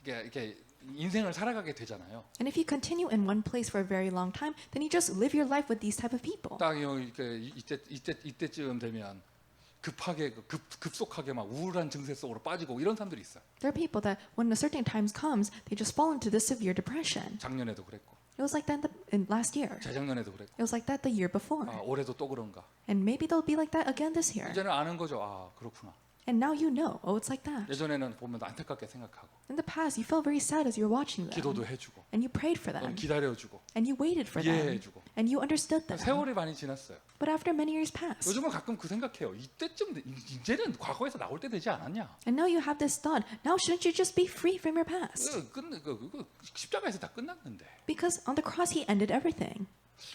이렇게 인생을 살아가게 되잖아요. And if you continue in one place for a very long time, then you just live your life with these type of people. 딱 이때쯤 되면 급하게 급속하게 막 우울한 증세 속으로 빠지고 이런 사람들이 있어요. There are people that when a certain time comes, they just fall into this severe depression. 작년에도 그랬고, It was like that in last year. 재작년에도 그랬고, It was like that the year before. 올해도 또 그런가. And maybe they'll be like that again this year. 이제는 아는 거죠. 아 그렇구나. And now you know, oh, it's like that. 예전에는 보면 안타깝게 생각하고 In the past, you felt very sad as you were watching them. 기도도 해주고, And you prayed for them. 기다려주고, And you waited for them. 이해해주고. And you understood them. 세월이 많이 지났어요. But after many years passed. 요즘은 가끔 그 생각해요. 이제는 과거에서 나올 때 되지 않았냐? And now you have this thought, now shouldn't you just be free from your past? 그거 십자가에서 다 끝났는데. Because on the cross, he ended everything.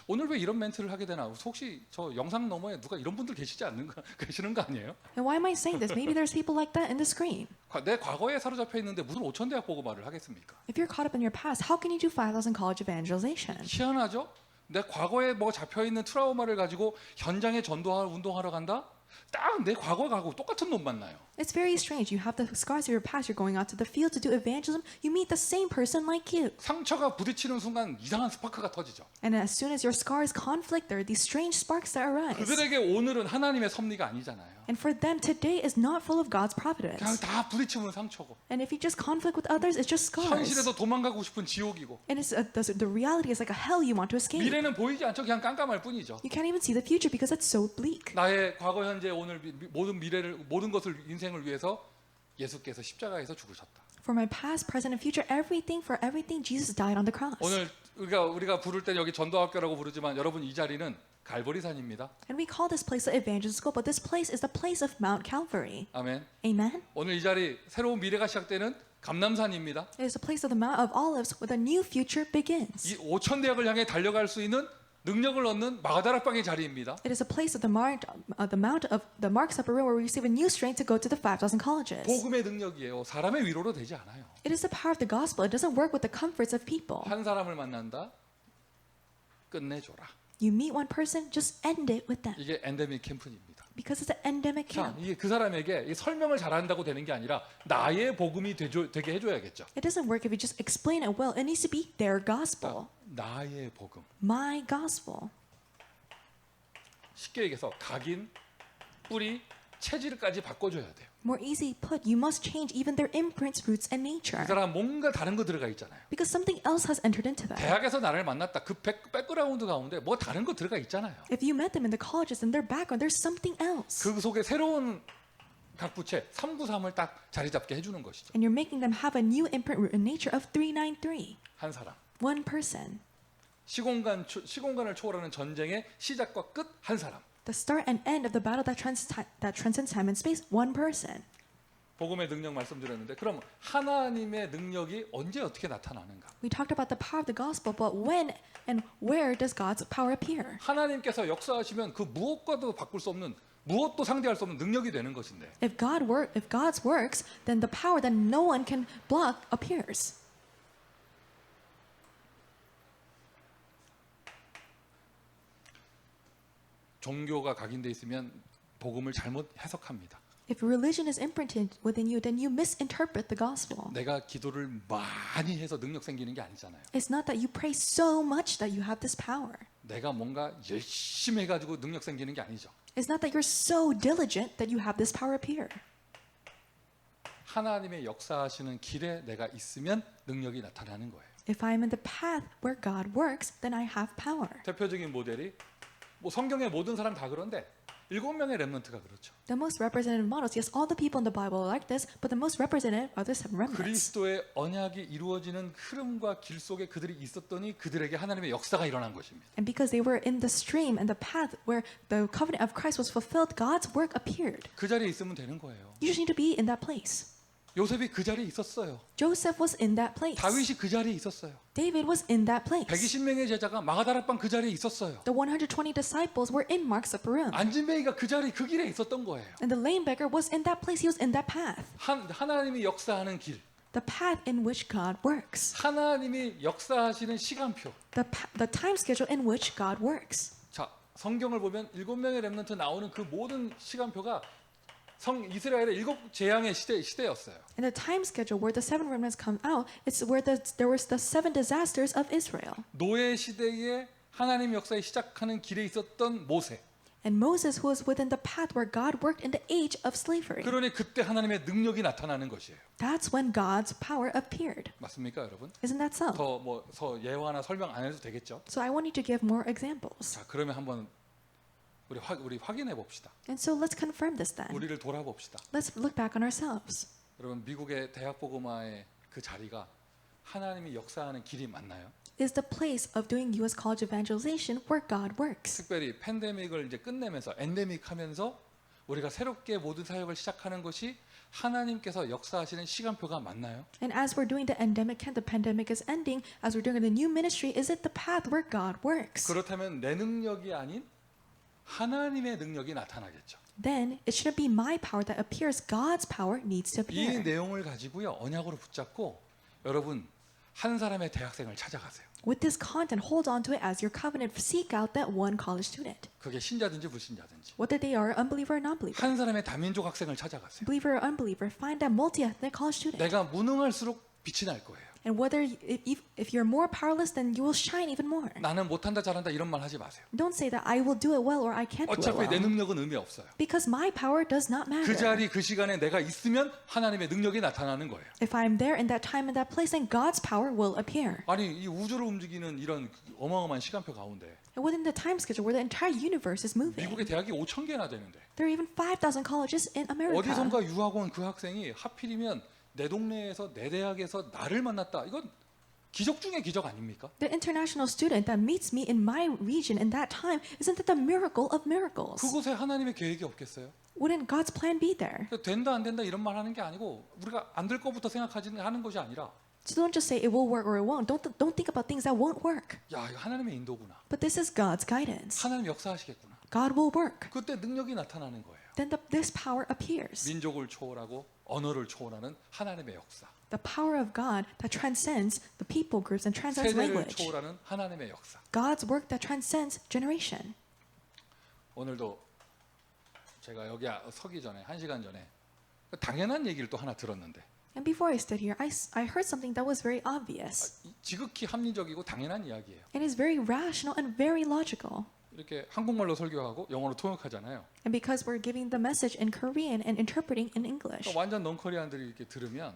오늘 왜 이런 멘트를 하게 되나? 혹시 저 영상 너머에 누가 이런 분들 계시는 거 아니에요? And why am I saying this? Maybe there's people like that in the screen. 내 과거에 사로잡혀 있는데 무슨 5천 대학 보고 말을 하겠습니까? If you're caught up in your past, how can you do 5,000 college evangelization? 희한하죠? 내 과거에 뭐 잡혀 있는 트라우마를 가지고 현장에 운동하러 간다? 딱 내 과거하고 똑같은 놈 만나요. It's very strange. You have the scars of your past. You're going out to the field to do evangelism. You meet the same person like you. 상처가 부딪히는 순간 이상한 스파크가 터지죠. And as soon as your scars conflict, there are these strange sparks that arise. 그들에게 오늘은 하나님의 섭리가 아니잖아요. And for them, today is not full of God's 그냥 providence. 다 부딪히면 상처고. And if you just conflict with others, it's just scars. 현실에서 도망가고 싶은 지옥이고. And it's the reality is like a hell you want to escape. 미래는 보이지 않죠. 그냥 깜깜할 뿐이죠. You can't even see the future because it's so bleak. 나의 과거, 현재, 오늘 모든 것을 인생을 위해서 예수께서 십자가에서 죽으셨다. For my past, present, and future, for everything, Jesus died on the cross. 오늘 우리가 부를 때 여기 전도학교라고 부르지만 여러분 이 자리는 갈보리산입니다. And we call this place the evangelical school, but this place is the place of Mount Calvary. 아멘. Amen. 오늘 이 자리 새로운 미래가 시작되는 감남산입니다. It is the place of the Mount of Olives where the new future begins. 이 5천 대학을 향해 달려갈 수 있는 능력을 얻는 마가다락방의 자리입니다. It is a place of the Mount of the Mark's Upper Room where we receive a new strength to go to the 5,000 colleges. 복음의 능력이에요. 사람의 위로로 되지 않아요. It is the power of the gospel. It doesn't work with the comforts of people. 한 사람을 만난다. 끝내줘라. You meet one person, just end it with them. 이게 엔데믹 캠프입니다. Because it's an endemic 자, camp. 이게 그 사람에게 이 설명을 잘한다고 되는 게 아니라 나의 복음이 되게 해줘야겠죠. It doesn't work if you just explain it well. It needs to be their gospel. 나의 복음. My gospel. 쉽게 얘기해서 각인, 뿌리, 체질까지 바꿔줘야 돼요. More easy put, you must change even their imprints, roots, and 그 nature. 사람 뭔가 다른 거 들어가 있잖아요. Because something else has entered into them. 대학에서 나를 만났다. 그 백그라운드 가운데 뭐 다른 거 들어가 있잖아요. If you met them in the colleges, in their background, there's something else. 그 속에 새로운 각부채 393을 딱 자리 잡게 해주는 것이죠. And you're making them have a new imprint, root, and nature of 393. 한 사람. One person. 시공간을 초월하는 전쟁의 시작과 끝 한 사람. The start and end of the battle that transcends time and space. One person. 복음의 능력 말씀드렸는데 그럼 하나님의 능력이 언제 어떻게 나타나는가? We talked about the power of the gospel, but when and where does God's power appear? 하나님께서 역사하시면 그 무엇과도 바꿀 수 없는 무엇도 상대할 수 없는 능력이 되는 것인데 If God's works, then the power that no one can block appears. 종교가 각인돼 있으면 복음을 잘못 해석합니다. If religion is imprinted within you, then you misinterpret the gospel. 내가 기도를 많이 해서 능력 생기는 게 아니잖아요. It's not that you pray so much that you have this power. 내가 뭔가 열심히 해가지고 능력 생기는 게 아니죠. It's not that you're so diligent that you have this power appear. 하나님의 역사하시는 길에 내가 있으면 능력이 나타나는 거예요. If I am in the path where God works, then I have power. 대표적인 모델이 뭐 성경의 모든 사람 다 그런데 7명의 렘넌트가 그렇죠. The most representative models, yes, all the people in the Bible are like this, but the most representative are the 7 remnants. 그리스도의 언약이 이루어지는 흐름과 길 속에 그들이 있었더니 그들에게 하나님의 역사가 일어난 것입니다. And because they were in the stream and the path where the covenant of Christ was fulfilled, God's work appeared. 그 자리에 있으면 되는 거예요. You just need to be in that place. 요셉이 그 자리에 있었어요. Joseph was in that place. 다윗이 그 자리에 있었어요. David was in that place. 120명의 제자가 마가다락방 그 자리에 있었어요. The 120 disciples were in Mark's upper room. 안진뱅이가 그 자리 그 길에 있었던 거예요. And the lame beggar was in that place. He was in that path. 하나님이 역사하는 길, The path in which God works. 하나님이 역사하시는 시간표. The time schedule in which God works. 자, 성경을 보면 7명의 렘넌트 나오는 그 모든 시간표가 이스라엘의 7 재앙의 시대였어요. In the time schedule where the 7 remnants come out, it's where there was the 7 disasters of Israel. 노예 시대에 하나님 역사에 시작하는 길에 있었던 모세. And Moses, who was within the path where God worked in the age of slavery. 그러니 그때 하나님의 능력이 나타나는 것이에요. That's when God's power appeared. 맞습니까, 여러분? Isn't that so? 더 예화나 설명 안 해도 되겠죠? So I want you to give more examples. 자, 그러면 한번 우리 확인해 봅시다. And so let's confirm this then. 우리를 돌아봅시다. Let's look back on ourselves. 여러분, 미국의 대학 복음화의 그 자리가 하나님이 역사하는 길이 맞나요? Is the place of doing U.S. college evangelization where God works. 특별히 팬데믹을 이제 끝내면서 엔데믹 하면서 우리가 새롭게 모든 사역을 시작하는 것이 하나님께서 역사하시는 시간표가 맞나요? And as we're doing the endemic and the pandemic is ending, as we're doing the new ministry, is it the path where God works? 그렇다면 내 능력이 아닌 하나님의 능력이 나타나겠죠. Then it shouldn't be my power that appears. God's power needs to 이 appear. 내용을 가지고요, 언약으로 붙잡고 여러분 한 사람의 대학생을 찾아가세요. With this content, hold on to it as your covenant. Seek out that one college student. 그게 신자든지 불신자든지. Whether they are unbeliever or non-believer. 한 사람의 다민족 학생을 찾아가세요. Believer or unbeliever, find that multi-ethnic college student. 내가 무능할수록 빛이 날 거예요. And whether if you're more powerless, then you will shine even more. 나는 못한다 잘한다 이런 말 하지 마세요. Don't say that I will do it well or I can't do it 어차피 내 well. 능력은 의미 없어요. Because my power does not 그 matter. 자리 그 시간에 내가 있으면 하나님의 능력이 나타나는 거예요. If I'm there in that time in that place, then God's power will appear. 아니 이 우주를 움직이는 이런 어마어마한 시간표 가운데 And within the time schedule where the entire universe is moving, 미국의 대학이 5,000개나 되는데 there are even 5,000 colleges in America. 어디선가 유학 온 그 학생이 하필이면 내 동네에서 내 대학에서 나를 만났다. 이건 기적 중의 기적 아닙니까? The international student that meets me in my region in that time, isn't that the miracle of miracles? 그곳에 하나님의 계획이 없겠어요? Wouldn't God's plan be there? 된다 안 된다 이런 말 하는 게 아니고 우리가 안 될 것부터 하는 것이 아니라 So don't just say it will work or it won't. Don't think about things that won't work. 야 이거 하나님의 인도구나. But this is God's guidance. 하나님 역사하시겠구나. God will work. 그때 능력이 나타나는 거예요. Then this power appears. 민족을 초월하고 언어를 초월하는 하나님의 역사. The power of God that transcends the people groups and transcends 세대를 language. 초월하는 하나님의 역사. God's work that transcends generation. 오늘도 제가 여기 서기 전에 1시간 전에 당연한 얘기를 또 하나 들었는데 And before I stood here, I heard something that was very obvious. 지극히 합리적이고 당연한 이야기예요. It is very rational and very logical. 이렇게 한국말로 설교하고 영어로 통역하잖아요. And because we're giving the message in Korean and interpreting in English. 그러니까 완전 넌코리안들이 이렇게 들으면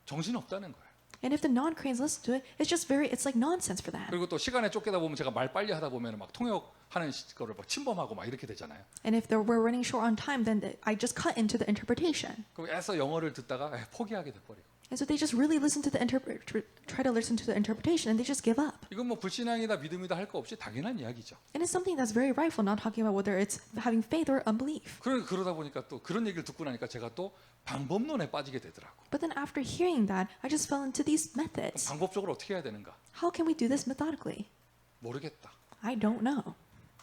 정신 없다는 거예요. And if the non-Koreans listen to it, it's like nonsense for them. 그리고 또 시간에 쫓기다 보면 제가 말 빨리 하다 보면 막 통역하는 거를 막 침범하고 막 이렇게 되잖아요. And if we're running short on time, then I just cut into the interpretation. 그럼 애써 영어를 듣다가 포기하게 돼버리고. And so they just really try to listen to the interpretation, and they just give up. 이건 뭐 불신앙이다 믿음이다 할 거 없이 당연한 이야기죠. And it's something that's very rightful, not talking about whether it's having faith or unbelief. 그러다 보니까 또 그런 얘기를 듣고 나니까 제가 또 방법론에 빠지게 되더라고. But then after hearing that, I just fell into these methods. 방법적으로 어떻게 해야 되는가? How can we do this methodically? 모르겠다. I don't know.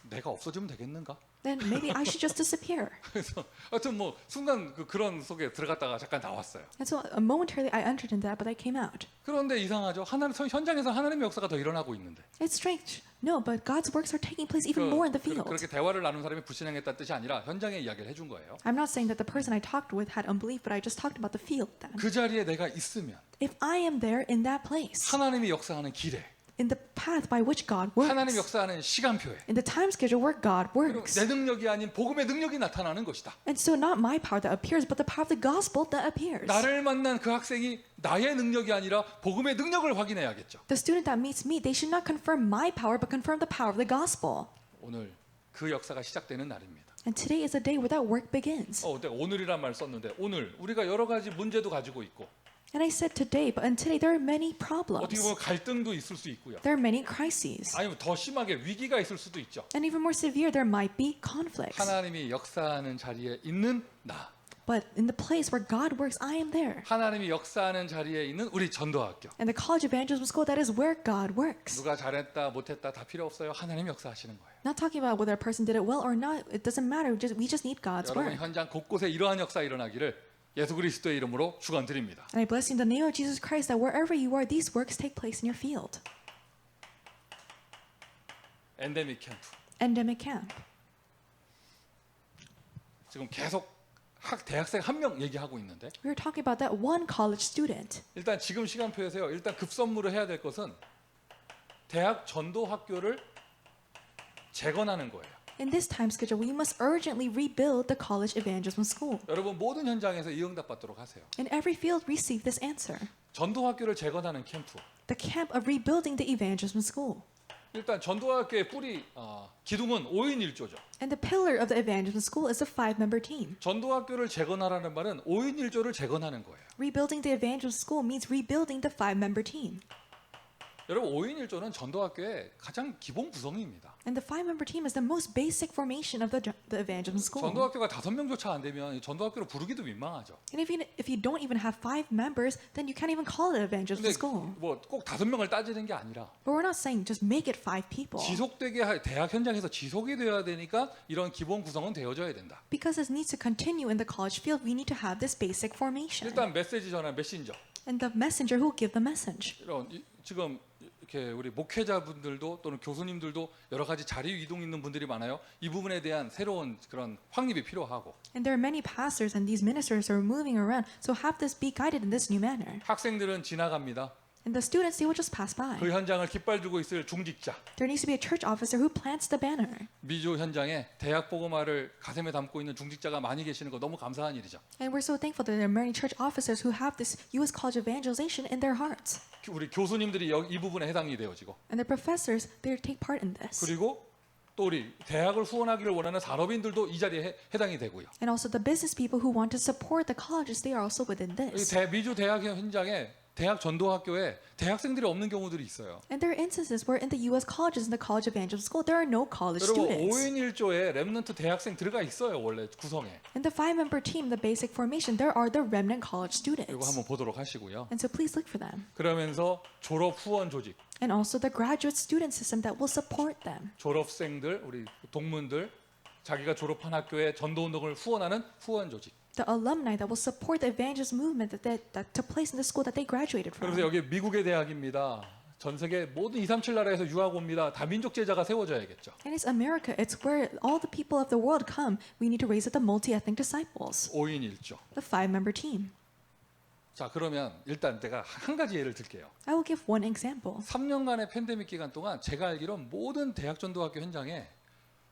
내가 없어지면 되겠는가? then maybe I should just disappear. 그래서 하여튼 뭐 순간 그런 속에 들어갔다가 잠깐 나왔어요. And so momentarily I entered in that, but I came out. 그런데 이상하죠. 현장에서 하나님의 역사가 더 일어나고 있는데. It's strange. No, but God's works are taking place even more in the field. 그렇게 대화를 나눈 사람이 불신앙했다는 뜻이 아니라 현장의 이야기를 해준 거예요. I'm not saying that the person I talked with had unbelief, but I just talked about the field then. 그 자리에 내가 있으면 If I am there in that place, 하나님이 역사하는 길에, in the path by which God works, 하나님이 역사하는 시간표에, in the time schedule where God 그리고 works. 내 능력이 아닌 복음의 능력이 나타나는 것이다. And so not my power that appears, but the power of the gospel that appears. 나를 만난 그 학생이 나의 능력이 아니라 복음의 능력을 확인해야겠죠. The student that meets me, they should not confirm my power, but confirm the power of the gospel. 오늘 그 역사가 시작되는 날입니다. And today is the day where that work begins. 내가 오늘이란 말 썼는데 오늘 우리가 여러 가지 문제도 가지고 있고 And I said today, but in today there are many problems. 어떻게 보면 갈등도 있을 수 있고요. There are many crises. 아니면 더 심하게 위기가 있을 수도 있죠. And even more severe, there might be conflicts. 하나님이 역사하는 자리에 있는 나, But in the place where God works, I am there. 하나님이 역사하는 자리에 있는 우리 전도학교. And the College Evangelism School, that is where God works. 누가 잘했다 못했다 다 필요 없어요. 하나님이 역사하시는 거예요. Not talking about whether a person did it well or not. It doesn't matter. We just need God's 여러분 work. 현장 곳곳에 이러한 역사 일어나기를 예수 그리스도의 이름으로 축원드립니다. And I bless you in the name of Jesus Christ that wherever you are, these works take place in your field. 엔데믹 캠프. Endemic camp. 지금 계속 대학생 한 명 얘기하고 있는데 We were talking about that one college student. 일단 지금 시간표에서요. 일단 급선무를 해야 될 것은 대학 전도 학교를 재건하는 거예요. In this time schedule, we must urgently rebuild the College Evangelism School. 여러분 모든 현장에서 이 응답 받도록 하세요. In every field, receive this answer. 전도 학교를 재건하는 캠프. The camp of rebuilding the Evangelism School. 일단 전도 학교의 뿌리 기둥은 5인 1조죠. And the pillar of the Evangelism School is a 5-member team. 전도 학교를 재건하라는 말은 5인 1조를 재건하는 거예요. Rebuilding the Evangelism School means rebuilding the 5-member team. 여러분 5인 1조는 전도 학교의 가장 기본 구성입니다. And the 5-member team is the most basic formation of the Evangelism School. 전도 학교가 5명조차 안 되면 이 전도 학교로 부르기도 민망하죠. And if you don't even have 5 members, then you can't even call it Evangelism 근데 School. 뭐꼭 5명을 따지는 게 아니라 But we're not saying just make it 5 people. 지속되게 대학 현장에서 지속이 되어야 되니까 이런 기본 구성은 되어져야 된다. Because it needs to continue in the college field, we need to have this basic formation. 일단 메시지 전환 메신저. And the messenger who will give the message. 지금 이렇게 우리 목회자분들도 또는 교수님들도 여러 가지 자리 이동 있는 분들이 많아요. 이 부분에 대한 새로운 그런 확립이 필요하고 And there are many pastors and these ministers are moving around, so have this be guided in this new manner. 학생들은 지나갑니다. And the students, they will just pass by. 그 현장을 깃발 들고 있을 중직자. There needs to be a church officer who plants the banner. 미주 현장에 대학 복음화를 가슴에 담고 있는 중직자가 많이 계시는 거 너무 감사한 일이죠. And we're so thankful that there are many church officers who have this U.S. College evangelization in their hearts. 우리 교수님들이 이 부분에 해당이 되어지고 And the professors, they take part in this. 그리고 또 우리 대학을 후원하기를 원하는 산업인들도 이 자리에 해당이 되고요. And also the business people who want to support the colleges, they are also within this. 미주 대학 현장에 대학 전도학교에 대학생들이 없는 경우들이 있어요. And there are instances where in the U.S. colleges and the College Evangelism School, there are no college 여러분 students. 5인 1조에 렘넌트 대학생 들어가 있어요. 원래 구성에. In the 5-member team, the basic formation, there are the remnant college 이거 students. 한번 보도록 하시고요. And so please look for them. 그러면서 졸업 후원 조직, And also the graduate student system that will support them. 졸업생들, 우리 동문들, 자기가 졸업한 학교에 전도 운동을 후원하는 후원 조직. The alumni that will support the evangelist movement that took place in the school that they graduated from. 그래서 여기 미국의 대학입니다. 전 세계 모든 237 나라에서 유학 옵니다. 다민족 제자가 세워져야겠죠. And it's America. It's where all the people of the world come. We need to raise up the multi-ethnic disciples. 5인 1조. The 5-member team. 자, 그러면 일단 내가 한 가지 예를 들게요. I will give one example. 3년간의 팬데믹 기간 동안 제가 알기로 모든 대학 전도학교 현장에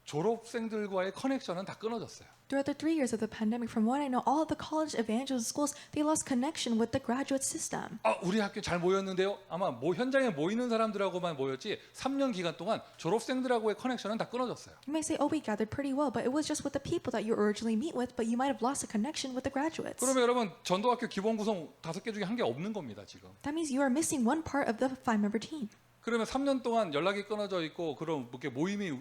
졸업생들과의 커넥션은 다 끊어졌어요. Throughout the 3 years of the pandemic, from what I know, all of the college evangelism schools, they lost connection with the graduate system. 우리 학교 잘 모였는데요. 아마 현장에 모이는 사람들하고만 모였지 3년 기간 동안 졸업생들하고의 커넥션은 다 끊어졌어요. You may say, oh, we gathered pretty well, but it was just with the people that you originally meet with, but you might have lost a connection with the graduates. 그러면 여러분 전도학교 기본 구성 5개 중에 한 개 없는 겁니다, 지금. That means you are missing one part of the 5-member team. 그러면 3년 동안 연락이 끊어져 있고 그런 이렇게 모임이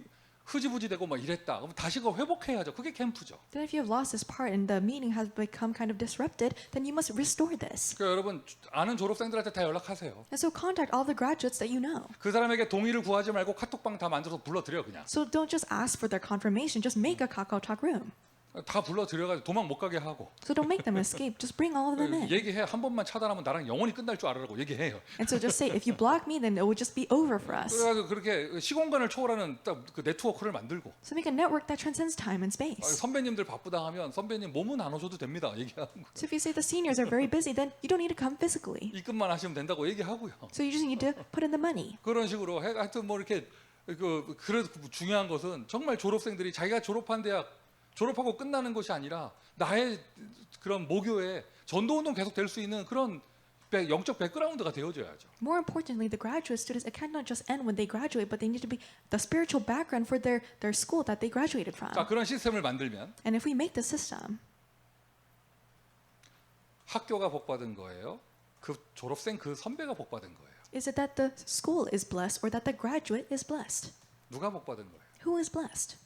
흐지부지 되고 막 이랬다. 그럼 다시 그거 회복해야죠. 그게 캠프죠. Then if you have lost this part and the meeting has become kind of disrupted, then you must restore this. 그러니까 여러분 아는 졸업생들한테 다 연락하세요. And so contact all the graduates that you know. 그 사람에게 동의를 구하지 말고 카톡방 다 만들어서 불러드려 그냥. So don't just ask for their confirmation, just make a Kakao Talk room. 다 불러드려가지고 도망 못 가게 하고. So don't make them escape, just bring all of them in. 얘기해. 한 번만 차단하면 나랑 영원히 끝날 줄 알아라고 얘기해요. And so just say, if you block me, then it will just be over for us. 그래가지고 그렇게 시공간을 초월하는 딱 그 네트워크를 만들고. So make a network that transcends time and space. 선배님들 바쁘다 하면 선배님 몸은 안 오셔도 됩니다. 얘기하는 거. So if you say the seniors are very busy, then you don't need to come physically. 입금만 하시면 된다고 얘기하고요. So you just need to put in the money. 그런 식으로 하여튼 뭐 이렇게 그래도 중요한 것은 정말 졸업생들이 자기가 졸업한 대학 졸업하고 끝나는 것이 아니라 나의 그런 모교에 전도운동 계속 될 수 있는 그런 영적 백그라운드가 되어줘야죠. More importantly, the graduate students, it cannot just end when they graduate, but they need to be the spiritual background for their school that they graduated from. 자, 그런 시스템을 만들면 And if we make the system, 학교가 복받은 거예요. 그 졸업생 그 선배가 복받은 거예요. is it that the school is blessed or that the graduate is blessed? 누가 복받은 거예요? Who is blessed?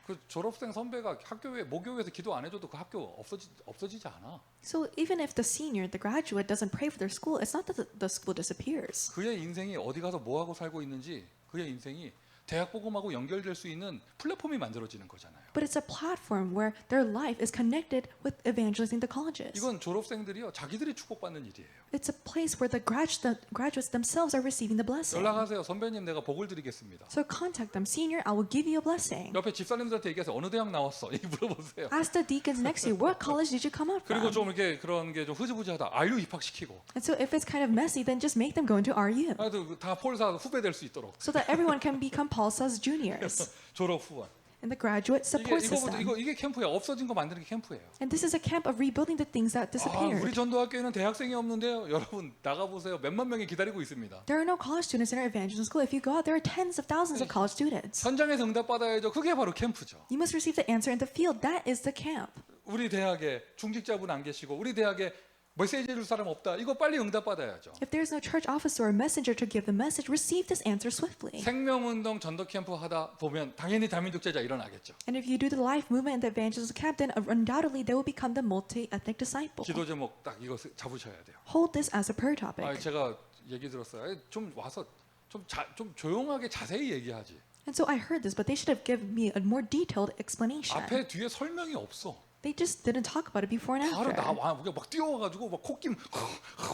그 졸업생 선배가 학교에 모교에서 기도 안 해줘도 그 학교 없어지지 않아. So even if the senior, the graduate, doesn't pray for their school, it's not that the school disappears. 그의 인생이 어디 가서 뭐 하고 살고 있는지 그의 인생이 대학 복음하고 연결될 수 있는 플랫폼이 만들어지는 거잖아요. But it's a platform where their life is connected with evangelizing the colleges. 이건 졸업생들이요 자기들이 축복받는 일이에요. It's a place where the graduates themselves are receiving the blessing. 연락하세요. 선배님 내가 복을 드리겠습니다. So contact them. Senior, I will give you a blessing. 옆에 집사님들한테 얘기해서 어느 대학 나왔어? 이 물어보세요. Ask the deacons next to you, what college did you come out 그리고 from? 좀 이렇게 그런 게 좀 흐지부지하다. RU 입학시키고. And so if it's kind of messy, then just make them go into RU. 하여튼 다 폴사 후배 될 수 있도록. So that everyone can become Paulsa's juniors 졸업 후원. in the graduate support system. 이게 캠프야. 없어진 거 만드는 게 캠프예요. And this is a camp of rebuilding the things that 우리 disappeared. 전도학교에는 대학생이 없는데요. 여러분 나가 보세요. 몇만 명이 기다리고 있습니다. There are no college students in our evangelism school. If you go out, there are tens of thousands of college students. 현장에서 응답 받아야죠. 그게 바로 캠프죠. You must receive the answer in the field. That is the camp. 우리 대학에 중직자분 안 계시고 우리 대학에 메시지 줄 사람 없다. 이거 빨리 응답 받아야죠. If there is no church officer or messenger to give the message, receive this answer swiftly. 생명운동 전도 캠프 하다 보면 당연히 다민족제자 일어나겠죠. And if you do the life movement in the evangelism camp, then undoubtedly they will become the multi-ethnic disciple. 기도 제목 딱 이거 잡으셔야 돼요. Hold this as a prayer topic. 제가 얘기 들었어요. 좀 와서 좀 조용하게 자세히 얘기하지. And so I heard this, but they should have given me a more detailed explanation. 앞에 뒤에 설명이 없어. They just didn't talk about it before and 바로 after. 나와 막 뛰어와가지고 막 콧김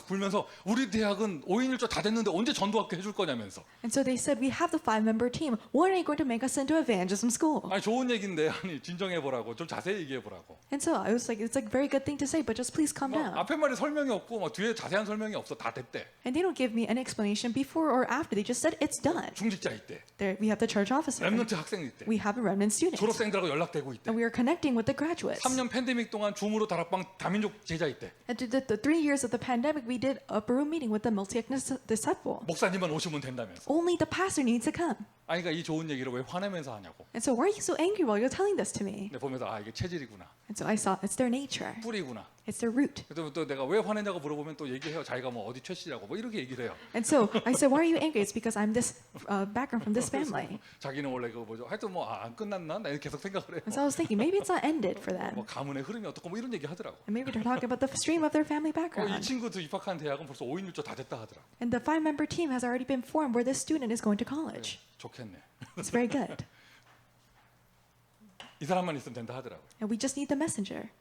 불면서 우리 대학은 5인 1조 다 됐는데 언제 전도학교 해줄 거냐면서. And so they said, we have the 5-member team. When are you going to make us into evangelism school? 아니 좋은 얘기인데 아니 진정해 보라고 좀 자세히 얘기해 보라고. And so I was like, it's like a very good thing to say, but just please calm down. 앞에 말에 설명이 없고 막 뒤에 자세한 설명이 없어. 다 됐대. And they don't give me an explanation before or after. They just said it's done. 중직자 있대. There, we have the church officer. 렘넌트 학생 있대. We have a remnant student. 졸업생들하고 연락되고 있대. And we are connecting with the graduates. 3년 팬데믹 동안 줌으로 다락방 다민족 제자 있대. And through the 3 years of the pandemic, we did a upper room meeting with the multi-ethnic disciple. 목사님만 오시면 된다면서. Only the pastor needs to come. 아니 그러니까 이 좋은 얘기를 왜 화내면서 하냐고. And so why are you so angry while you're telling this to me? 근데 보면서 이게 체질이구나. And so I saw it's their nature. 뿌리구나. It's their root. 그래서 또 내가 왜 화내냐고 물어보면 또 얘기해요. 자기가 뭐 어디 최씨라고 뭐 이렇게 얘기를 해요. And so I said, why are you angry? It's because I'm this background from this family. 자기는 원래 그거 뭐죠? 하여튼 뭐 안 끝났나? 나 계속 생각을 해요. And so I was thinking, maybe it's not ended for them. 뭐 가문의 흐름이 어떻고 뭐 이런 얘기 하더라고. And maybe they're talking about the stream of their family 이 background. 친구도 입학한 대학은 벌써 5인 1조 다 됐다 하더라. And the 5-member team has already been formed where this student is going to college. 좋겠네. It's very good. 이 사람만 있으면 된다 하더라고. And we just need the messenger.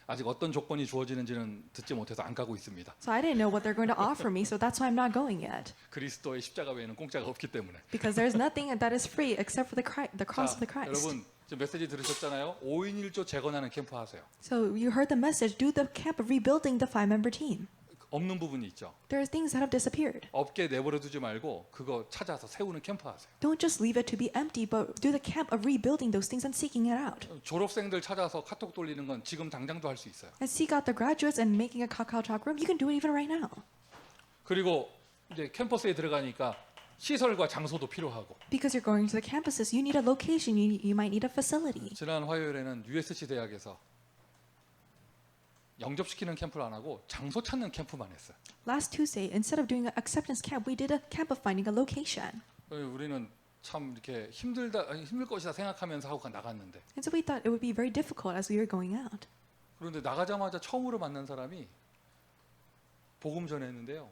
아직 어떤 조건이 주어지는지는 듣지 못해서 안 가고 있습니다. So I didn't know what they're going to offer me, so that's why I'm not going yet. 그리스도의 십자가 외에는 공짜가 없기 때문에. Because there's nothing that is free except for the cross of the Christ. 여러분 지금 메시지 들으셨잖아요. 5인 1조 재건하는 캠프 하세요. So you heard the message, do the camp of rebuilding the 5-member team. 없는 부분이 있죠. There are things that have disappeared. 없게 내버려 두지 말고 그거 찾아서 세우는 캠프 하세요. Don't just leave it to be empty, but do the camp of rebuilding those things and seeking it out. 졸업생들 찾아서 카톡 돌리는 건 지금 당장도 할 수 있어요. And seek out the graduates and making a Kakao Talk room. You can do it even right now. 그리고 이제 캠퍼스에 들어가니까 시설과 장소도 필요하고. Because you're going to the campuses, you need a location. You might need a facility. 지난 화요일에는 USC 대학에서 영접시키는 캠프를 안 하고 장소 찾는 캠프만 했어요. Last Tuesday, instead of doing an acceptance camp, we did a camp of finding a location. 우리는 참 이렇게 힘들 것이다 생각하면서 하고 나갔는데 And so we thought it would be very difficult as we were going out. 그런데 나가자마자 처음으로 만난 사람이 복음 전했는데요.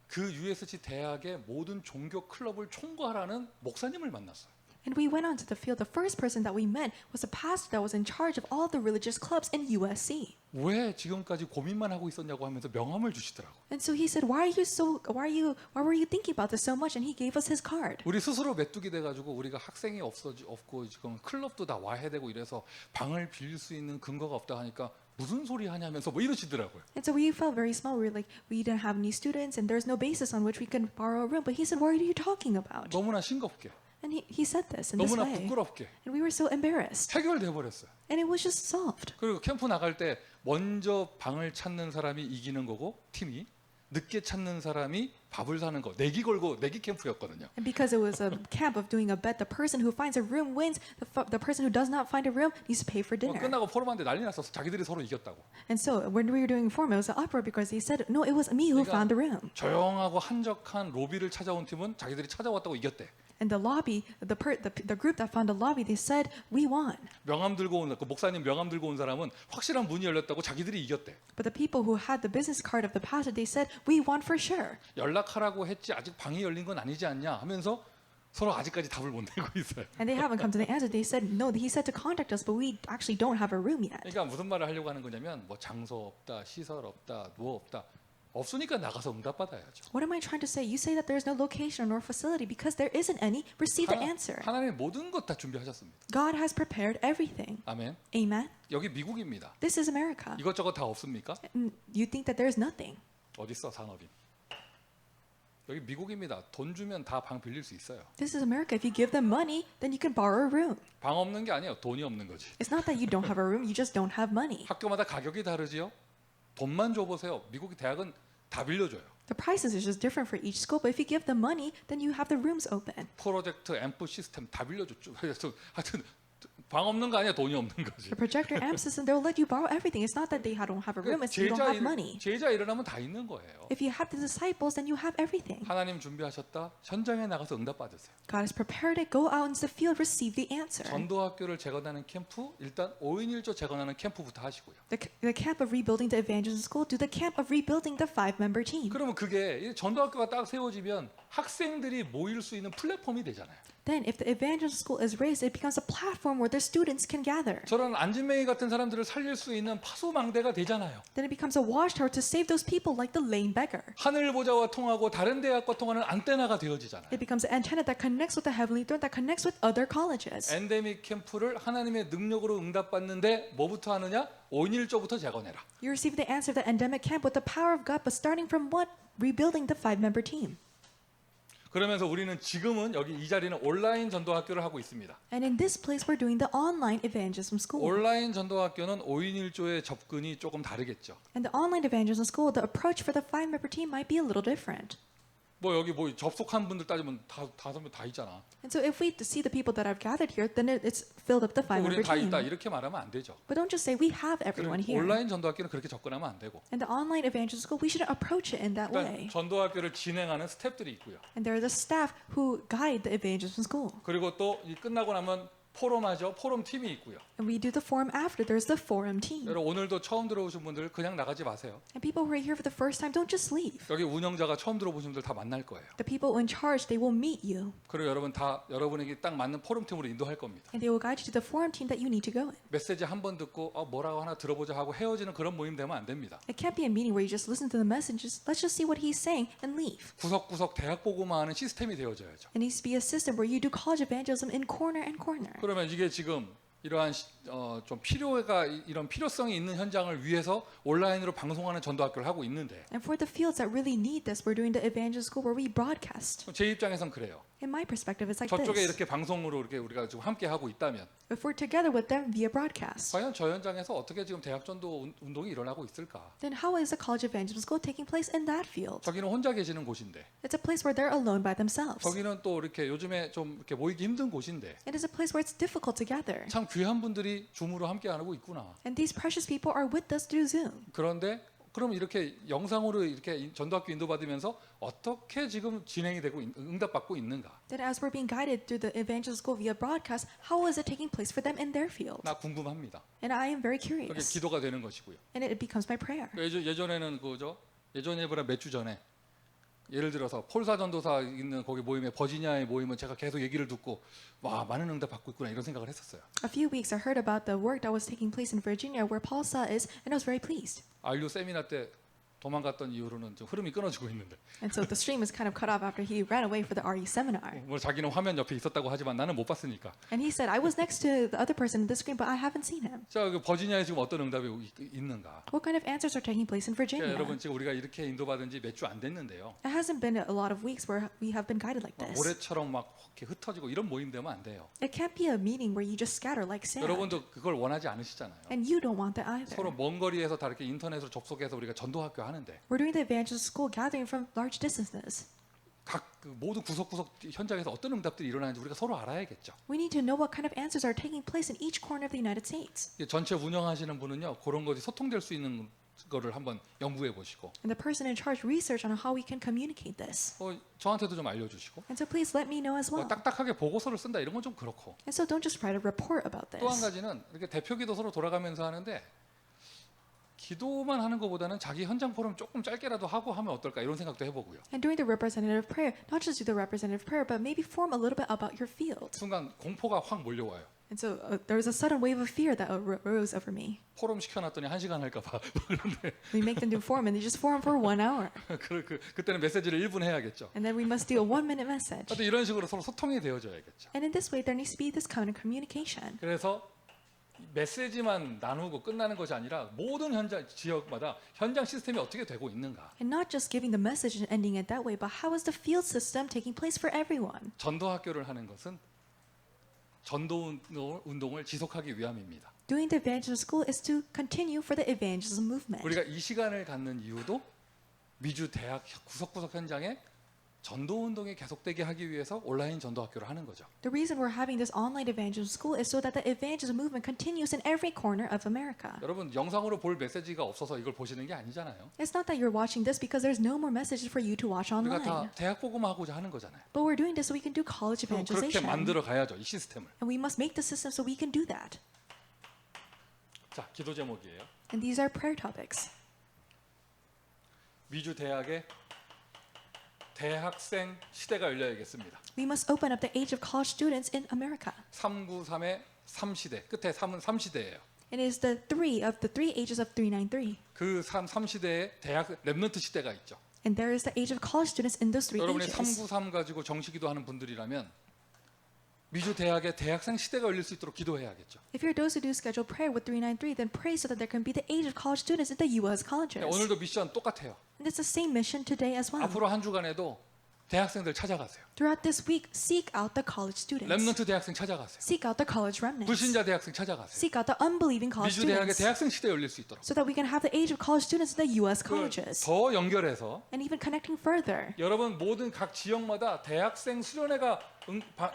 그 USC 대학의 모든 종교 클럽을 총괄하는 목사님을 만났어요. And we went onto the field. The first person that we met was a pastor that was in charge of all the religious clubs in USC. 왜 지금까지 고민만 하고 있었냐고 하면서 명함을 주시더라고. And so he said, "Why were you thinking about this so much?" And he gave us his card. 우리 스스로 메뚜기 돼가지고 우리가 학생이 없고 지금 클럽도 다 와야 되고 이래서 방을 빌릴 수 있는 근거가 없다 하니까 무슨 소리 하냐면서 뭐 이러시더라고요. And so we felt very small. We were like, we didn't have any students, and there's no basis on which we can borrow a room. But he said, "What are you talking about?" 너무나 싱겁게, And he said this in this 너무나 way, 부끄럽게 and we were so embarrassed. 해결돼 버렸어요. And it was just solved. 그리고 캠프 나갈 때 먼저 방을 찾는 사람이 이기는 거고 팀이 늦게 찾는 사람이 밥을 사는 거 내기 걸고 내기 캠프였거든요. And because it was a camp of doing a bet, the person who finds a room wins. The person who does not find a room needs to pay for dinner. 끝나고 포럼한테 난리 났었어. 자기들이 서로 이겼다고. And so when we were doing forum, it was an uproar because they said, "No, it was me who 그러니까 found the room." 조용하고 한적한 로비를 찾아온 팀은 자기들이 찾아왔다고 이겼대. And the lobby, the group that found the lobby, they said, "We won." 명함 들고 온 그 목사님 명함 들고 온 사람은 확실한 문이 열렸다고 자기들이 이겼대. But the people who had the business card of the pastor, they said, "We won for sure." 연락하라고 했지 아직 방이 열린 건 아니지 않냐 하면서 서로 아직까지 답을 못 내고 있어요. And they haven't come to the answer. They said, "No, he said to contact us, but we actually don't have a room yet." 그러니까 무슨 말을 하려고 하는 거냐면 뭐 장소 없다, 시설 없다, 뭐 없다. 없으니까 나가서 응답 받아야죠. What am I trying to say? You say that there's no location or facility because there isn't any. Receive the answer. 하나님의 모든 것 다 준비하셨습니다. God has prepared everything. 아멘. Amen. 여기 미국입니다. This is America. 이것저것 다 없습니까? And you think that there's nothing. 어디 있어 산업인? 여기 미국입니다. 돈 주면 다 방 빌릴 수 있어요. This is America. If you give them money, then you can borrow a room. 방 없는 게 아니에요. 돈이 없는 거지. It's not that you don't have a room, you just don't have money. 학교마다 가격이 다르지요. 돈만 줘 보세요. 미국 대학은 다 빌려줘요. The prices are just different for each school, but if you give them money, then you have the rooms open. 프로젝트 앰프 시스템 다 빌려줬죠. 그래서 하여튼 방 없는 거 아니야. 돈이 없는 거지. The projector amp system, they'll let you borrow everything. It's not that they don't have a room, it's you don't have money. 제자 일어나면 다 있는 거예요. If you have the disciples, then you have everything. 하나님 준비하셨다. 현장에 나가서 응답 받으세요. God has prepared it. Go out into the field, receive the answer. 전도학교를 재건하는 캠프 일단 5인 1조 재건하는 캠프부터 하시고요. The camp of rebuilding the evangelism school, do the camp of rebuilding the 5-member team. 그러면 그게 이 전도학교가 딱 세워지면 학생들이 모일 수 있는 플랫폼이 되잖아요. Then if the evangelism school is raised, it becomes a platform where the students can gather. 저런 안진뱅이 같은 사람들을 살릴 수 있는 파수망대가 되잖아요. Then it becomes a watchtower to save those people like the lame beggar. 하늘 보좌와 통하고 다른 대학과 통하는 안테나가 되어지잖아요. It becomes an antenna that connects with the heavenly throne, that connects with other colleges. 엔데믹 캠프를 하나님의 능력으로 응답받는데 뭐부터 하느냐? 5인 1조부터 재건해라. You receive the answer of the endemic camp with the power of God, but starting from what? Rebuilding the 5-member team. 그러면서 우리는 지금은 여기 이 자리는 온라인 전도학교를 하고 있습니다. And in this place, we're doing the online evangelism school. 온라인 전도학교는 5인 1조의 접근이 조금 다르겠죠. And the online evangelism school, the approach for the 5-member team might be a little different. 뭐 여기 뭐 접속한 분들 따지면 다 5명 다 있잖아. And so if we see the people that have gathered here, then it's filled up the 우리 5-member 다 team. 있다 이렇게 말하면 안 되죠. But don't just say we have everyone here. 온라인 전도학교는 그렇게 접근하면 안 되고. And the online evangelism school, we shouldn't approach it in that way. 일단 전도학교를 진행하는 스태프들이 있고요. And there are the staff who guide the evangelism school. 그리고 또 이 끝나고 나면 포럼하죠. 포럼 팀이 있고요. And we do the forum after. There's the forum team. 여러분 오늘도 처음 들어오신 분들 그냥 나가지 마세요. And people who are here for the first time, don't just leave. 여기 운영자가 처음 들어보신 분들 다 만날 거예요. The people in charge, they will meet you. 그리고 여러분 다 여러분에게 딱 맞는 포럼 팀으로 인도할 겁니다. And they will guide you to the forum team that you need to go in. 메시지 한 번 듣고 뭐라고 하나 들어보자 하고 헤어지는 그런 모임 되면 안 됩니다. It can't be a meeting where you just listen to the messages. Let's just see what he's saying and leave. 구석구석 대학 보고만 하는 시스템이 되어져야죠. It needs to be a system where you do college evangelism in corner and corner. 그러면 이게 지금 이러한 좀 이런 필요성이 있는 현장을 위해서 온라인으로 방송하는 전도학교를 하고 있는데 And for the fields that really need this, we're doing the evangelism school where we broadcast. 제 입장에선 그래요. In my perspective, it's like 저쪽에 this. 이렇게 방송으로 이렇게 우리가 지금 함께 하고 있다면 If we're together with them via broadcast, 과연 저 현장에서 어떻게 지금 대학전도 운동이 일어나고 있을까? then how is the college evangelism school taking place in that field? 저기는 혼자 계시는 곳인데, It's a place where they're alone by themselves. 저기는 또 이렇게 요즘에 좀 이렇게 모이기 힘든 곳인데, It is a place where it's difficult to gather. 참 귀한 분들이 줌으로 함께 하고 있구나. And these precious people are with us through Zoom. 그런데 그럼 이렇게 영상으로 이렇게 전도학교 인도받으면서 어떻게 지금 진행이 되고 응답받고 있는가? Then as we're being guided through the evangelical school via broadcast, how is it taking place for them in their field? 나 궁금합니다. And I am very 그게 curious. 기도가 되는 것이고요. And it becomes my prayer. 예전에는 예전에보다 몇 주 전에 예를 들어서 폴사 전도사 있는 거기 모임에 버지니아의 모임은 제가 계속 얘기를 듣고 와 많은 응답 받고 있구나 이런 생각을 했었어요. A few weeks I heard about the work that was taking place in Virginia where Paul Sa is, and I was very pleased. RU 세미나 때 도망갔던 이후로는 좀 흐름이 끊어지고 있는데 And so the stream is kind of cut off after he ran away for the RE seminar. 뭐 자기는 화면 옆에 있었다고 하지만 나는 못 봤으니까. And he said, I was next to the other person in the screen, but I haven't seen him. 자, 그 버지니아에 지금 어떤 응답이 있는가? What kind of answers are taking place in Virginia? 여러분 지금 우리가 이렇게 인도받은 지 몇 주 안 됐는데요. It hasn't been a lot of weeks where we have been guided like this. 모래처럼 막 이렇게 흩어지고 이런 모임 되면 안 돼요. It can't be a meeting where you just scatter like sand. 여러분도 그걸 원하지 않으시잖아요. And you don't want that either. 서로 먼 거리에서 다 이렇게 인터넷으로 접속해서 우리가 전도학교 하는데 We're doing the evangelical school gathering from large distances. 각 그 모두 구석구석 현장에서 어떤 응답들이 일어나는지 우리가 서로 알아야겠죠. We need to know what kind of answers are taking place in each corner of the United States. 이게 전체 운영하시는 분은요 그런 것이 소통될 수 있는 거를 한번 연구해 보시고 And the person in charge research on how we can communicate this. 저한테도 좀 알려주시고 And so please let me know as well. 딱딱하게 보고서를 쓴다 이런 건 좀 그렇고 And so don't just write a report about 또 한 this. 가지는 이렇게 대표 기도 서로 돌아가면서 하는데 기도만 하는 것보다는 자기 현장 포럼 조금 짧게라도 하고 하면 어떨까 이런 생각도 해보고요. And during the representative prayer, not just do the representative prayer, but maybe form a little bit about your field. 순간 공포가 확 몰려와요. And so there was a sudden wave of fear that arose over me. 포럼 시켜놨더니 1시간 할까봐 그런데 We make them do forum, and they just forum for 1 hour. 그때는 메시지를 1분 해야겠죠. And then we must do a 1-minute message. 하여튼 이런 식으로 서로 소통이 되어져야겠죠. And in this way, there needs to be this kind of communication. 그래서 메시지만 나누고 끝나는 것이 아니라 모든 현장 지역마다 현장 시스템이 어떻게 되고 있는가. And not just giving the message and ending it that way, but how is the field system taking place for everyone? 전도학교를 하는 것은 전도 운동을 지속하기 위함입니다. Doing the evangelism school is to continue for the evangelism movement. 우리가 이 시간을 갖는 이유도 미주 대학 구석구석 현장에 전도 운동이 계속되게 하기 위해서 온라인 전도학교를 하는 거죠. The reason we're having this online evangelism school is so that the evangelism movement continues in every corner of America. 여러분 영상으로 볼 메시지가 없어서 이걸 보시는 게 아니잖아요. It's not that you're watching this because there's no more messages for you to watch 우리가 online. 다 대학 복음하고자 하는 거잖아요. But we're doing this so we can do college 그럼 그렇게 evangelization. 만들어 가야죠 이 시스템을. And we must make the system so we can do that. 자 기도 제목이에요. And these are prayer topics. 미주 대학의 대학생 시대가 열려야겠습니다. We must open up the age of college students in America. 393의 3시대 끝에 3은 3시대예요. It is the three ages of 393. 그 3시대에 대학 렘넌트 시대가 있죠. And there is the age of college students in those three 여러분이 ages. 393 가지고 정시기도 하는 분들이라면 미주 대학의 대학생 시대가 열릴 수 있도록 기도해야겠죠. If you're those who do scheduled prayer with 393, then pray so that there can be the age of college students in the U.S. colleges. 오늘도 미션 똑같아요. And it's the same mission today as well. 앞으로 한 주간에도 대학생들 찾아가세요. Throughout this week, seek out the college students. 렘넌트 대학생 찾아가세요. Seek out the college remnants. 불신자 대학생 찾아가세요. Seek out the unbelieving college 미주 대학의 students. 대학생 시대 열릴 수 있도록. So that we can have the age of college students in the U.S. colleges. 더 연결해서 And even connecting further. 여러분 모든 각 지역마다 대학생 수련회가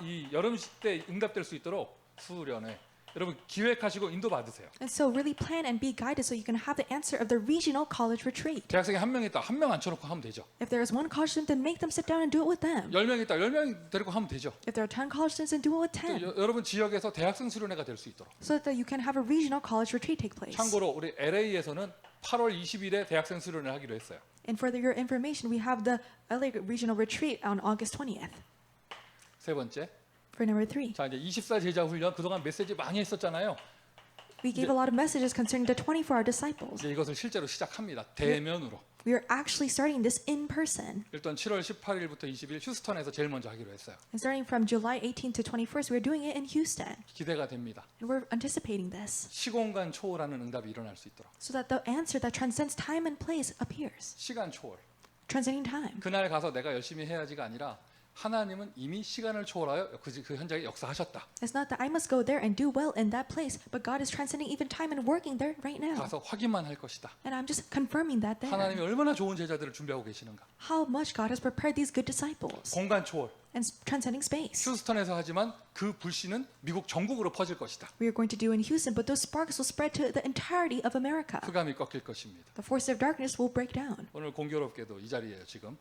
이 여름 때 응답될 수 있도록 수련회 여러분 기획하시고 인도 받으세요. And so really plan and be guided so you can have the answer of the regional college retreat. 대학생이 한 명 있다. 한 명 앉혀놓고 하면 되죠. If there is one college student, then make them sit down and do it with them. 10명 있다. 10명 데리고 하면 되죠. If there are 10 college students, then do it with 10. 여러분 지역에서 대학생 수련회가 될 수 있도록. So that you can have a regional college retreat take place. 참고로 우리 LA에서는 8월 20일에 대학생 수련회 하기로 했어요. And for your information, we have the LA regional retreat on August 20th. 세 번째. For number 3, 자 이제 24 제자 훈련 그동안 메시지 많이 했었잖아요. we gave a lot of messages concerning the 24-hour disciples. 이제 이것을 실제로 시작합니다. 대면으로. We are actually starting this in person. 일단 7월 18일부터 20일 휴스턴에서 제일 먼저 하기로 했어요. And starting from July 18th to 21st, we're doing it in Houston. 기대가 됩니다. And we're anticipating this 시공간 초월하는 응답이 일어날 수 있도록. so that the answer that transcends time and place appears. 시간 초월. Transcending time. 그날 가서 내가 열심히 해야지가 아니라 하나님은 이미 시간을 초월하여 그 현장에 역사하셨다. It's not that I must go there and do well in that place, but God is transcending even time and working there right now. 가서 확인만 할 것이다. And I'm just confirming that there. 하나님이 얼마나 좋은 제자들을 준비하고 계시는가. How much God has prepared these good disciples 공간 초월. and transcending space. 휴스턴에서 하지만 그 불씨는 미국 전국으로 퍼질 것이다. We are going to do in Houston, but those sparks will spread to the entirety of America. 흑암이 꺾일 것입니다. The forces of darkness will break down. 오늘 공교롭게도 이 자리에 지금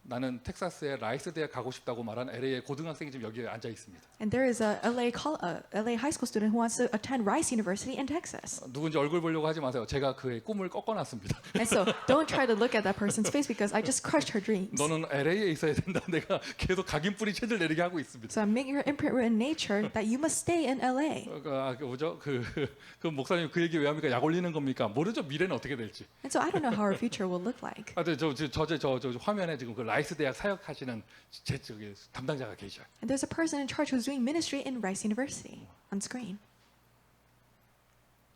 나는 텍사스의 라이스 대학 가고 싶다고 말한 LA의 고등학생이 지금 여기에 앉아 있습니다. And there is a LA high school student who wants to attend Rice University in Texas. 누군지 얼굴 보려고 하지 마세요. 제가 그의 꿈을 꺾어놨습니다. And so don't try to look at that person's face because I just crushed her dreams. 너는 LA에 있어야 된다. 내가 계속 각인뿌리 체질 내리게 하고 있습니다. So I'm making her imprint in nature that you must stay in LA. 뭐죠? 그 목사님 그 얘기 왜 합니까? 약 올리는 겁니까? 모르죠. 미래는 어떻게 될지. And so I don't know how our future will look like. 저 화면에 지금 그 라이스 대학 사역하시는 저기 담당자가 계셔요. And there's a person in charge who's doing ministry in Rice University on screen.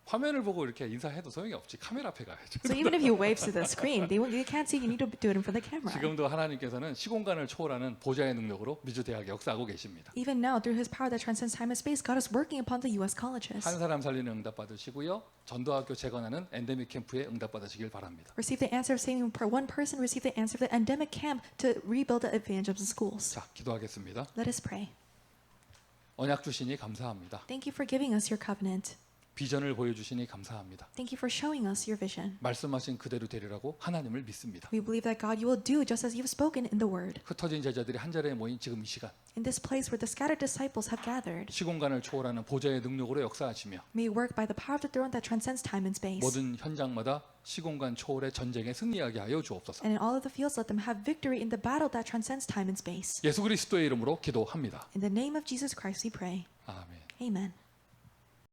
화면을 보고 이렇게 인사해도 소용이 없지. 카메라 앞에 가야죠. So even if you wave to the screen, they can't see. You need to do it in front of the camera. 지금도 하나님께서는 시공간을 초월하는 보좌의 능력으로 미주 대학에 역사하고 계십니다. Even now, through His power that transcends time and space, God is working upon the U.S. colleges. 한 사람 살리는 응답 받으시고요. 전도학교 재건하는 엔데믹 캠프에 응답 받으시길 바랍니다. Receive the answer of saving one person. Receive the answer of the endemic camp to rebuild the evangelism schools. 자, 기도하겠습니다. Let us pray. 언약 주시니 감사합니다. Thank you for giving us your covenant. 비전을 보여주시니 감사합니다. Thank you for showing us your vision. 말씀하신 그대로 되리라고 하나님을 믿습니다. We believe that God, you will do just as you have spoken in the word. 흩어진 제자들이 한 자리에 모인 지금 이 시간 In this place where the scattered disciples have gathered, 시공간을 초월하는 보좌의 능력으로 역사하시며 may you work by the power of the throne that transcends time and space. 모든 현장마다 시공간 초월의 전쟁에 승리하게 하여 주옵소서. And in all of the fields, let them have victory in the battle that transcends time and space. 예수 그리스도의 이름으로 기도합니다. In the name of Jesus Christ, we pray. 아멘. Amen.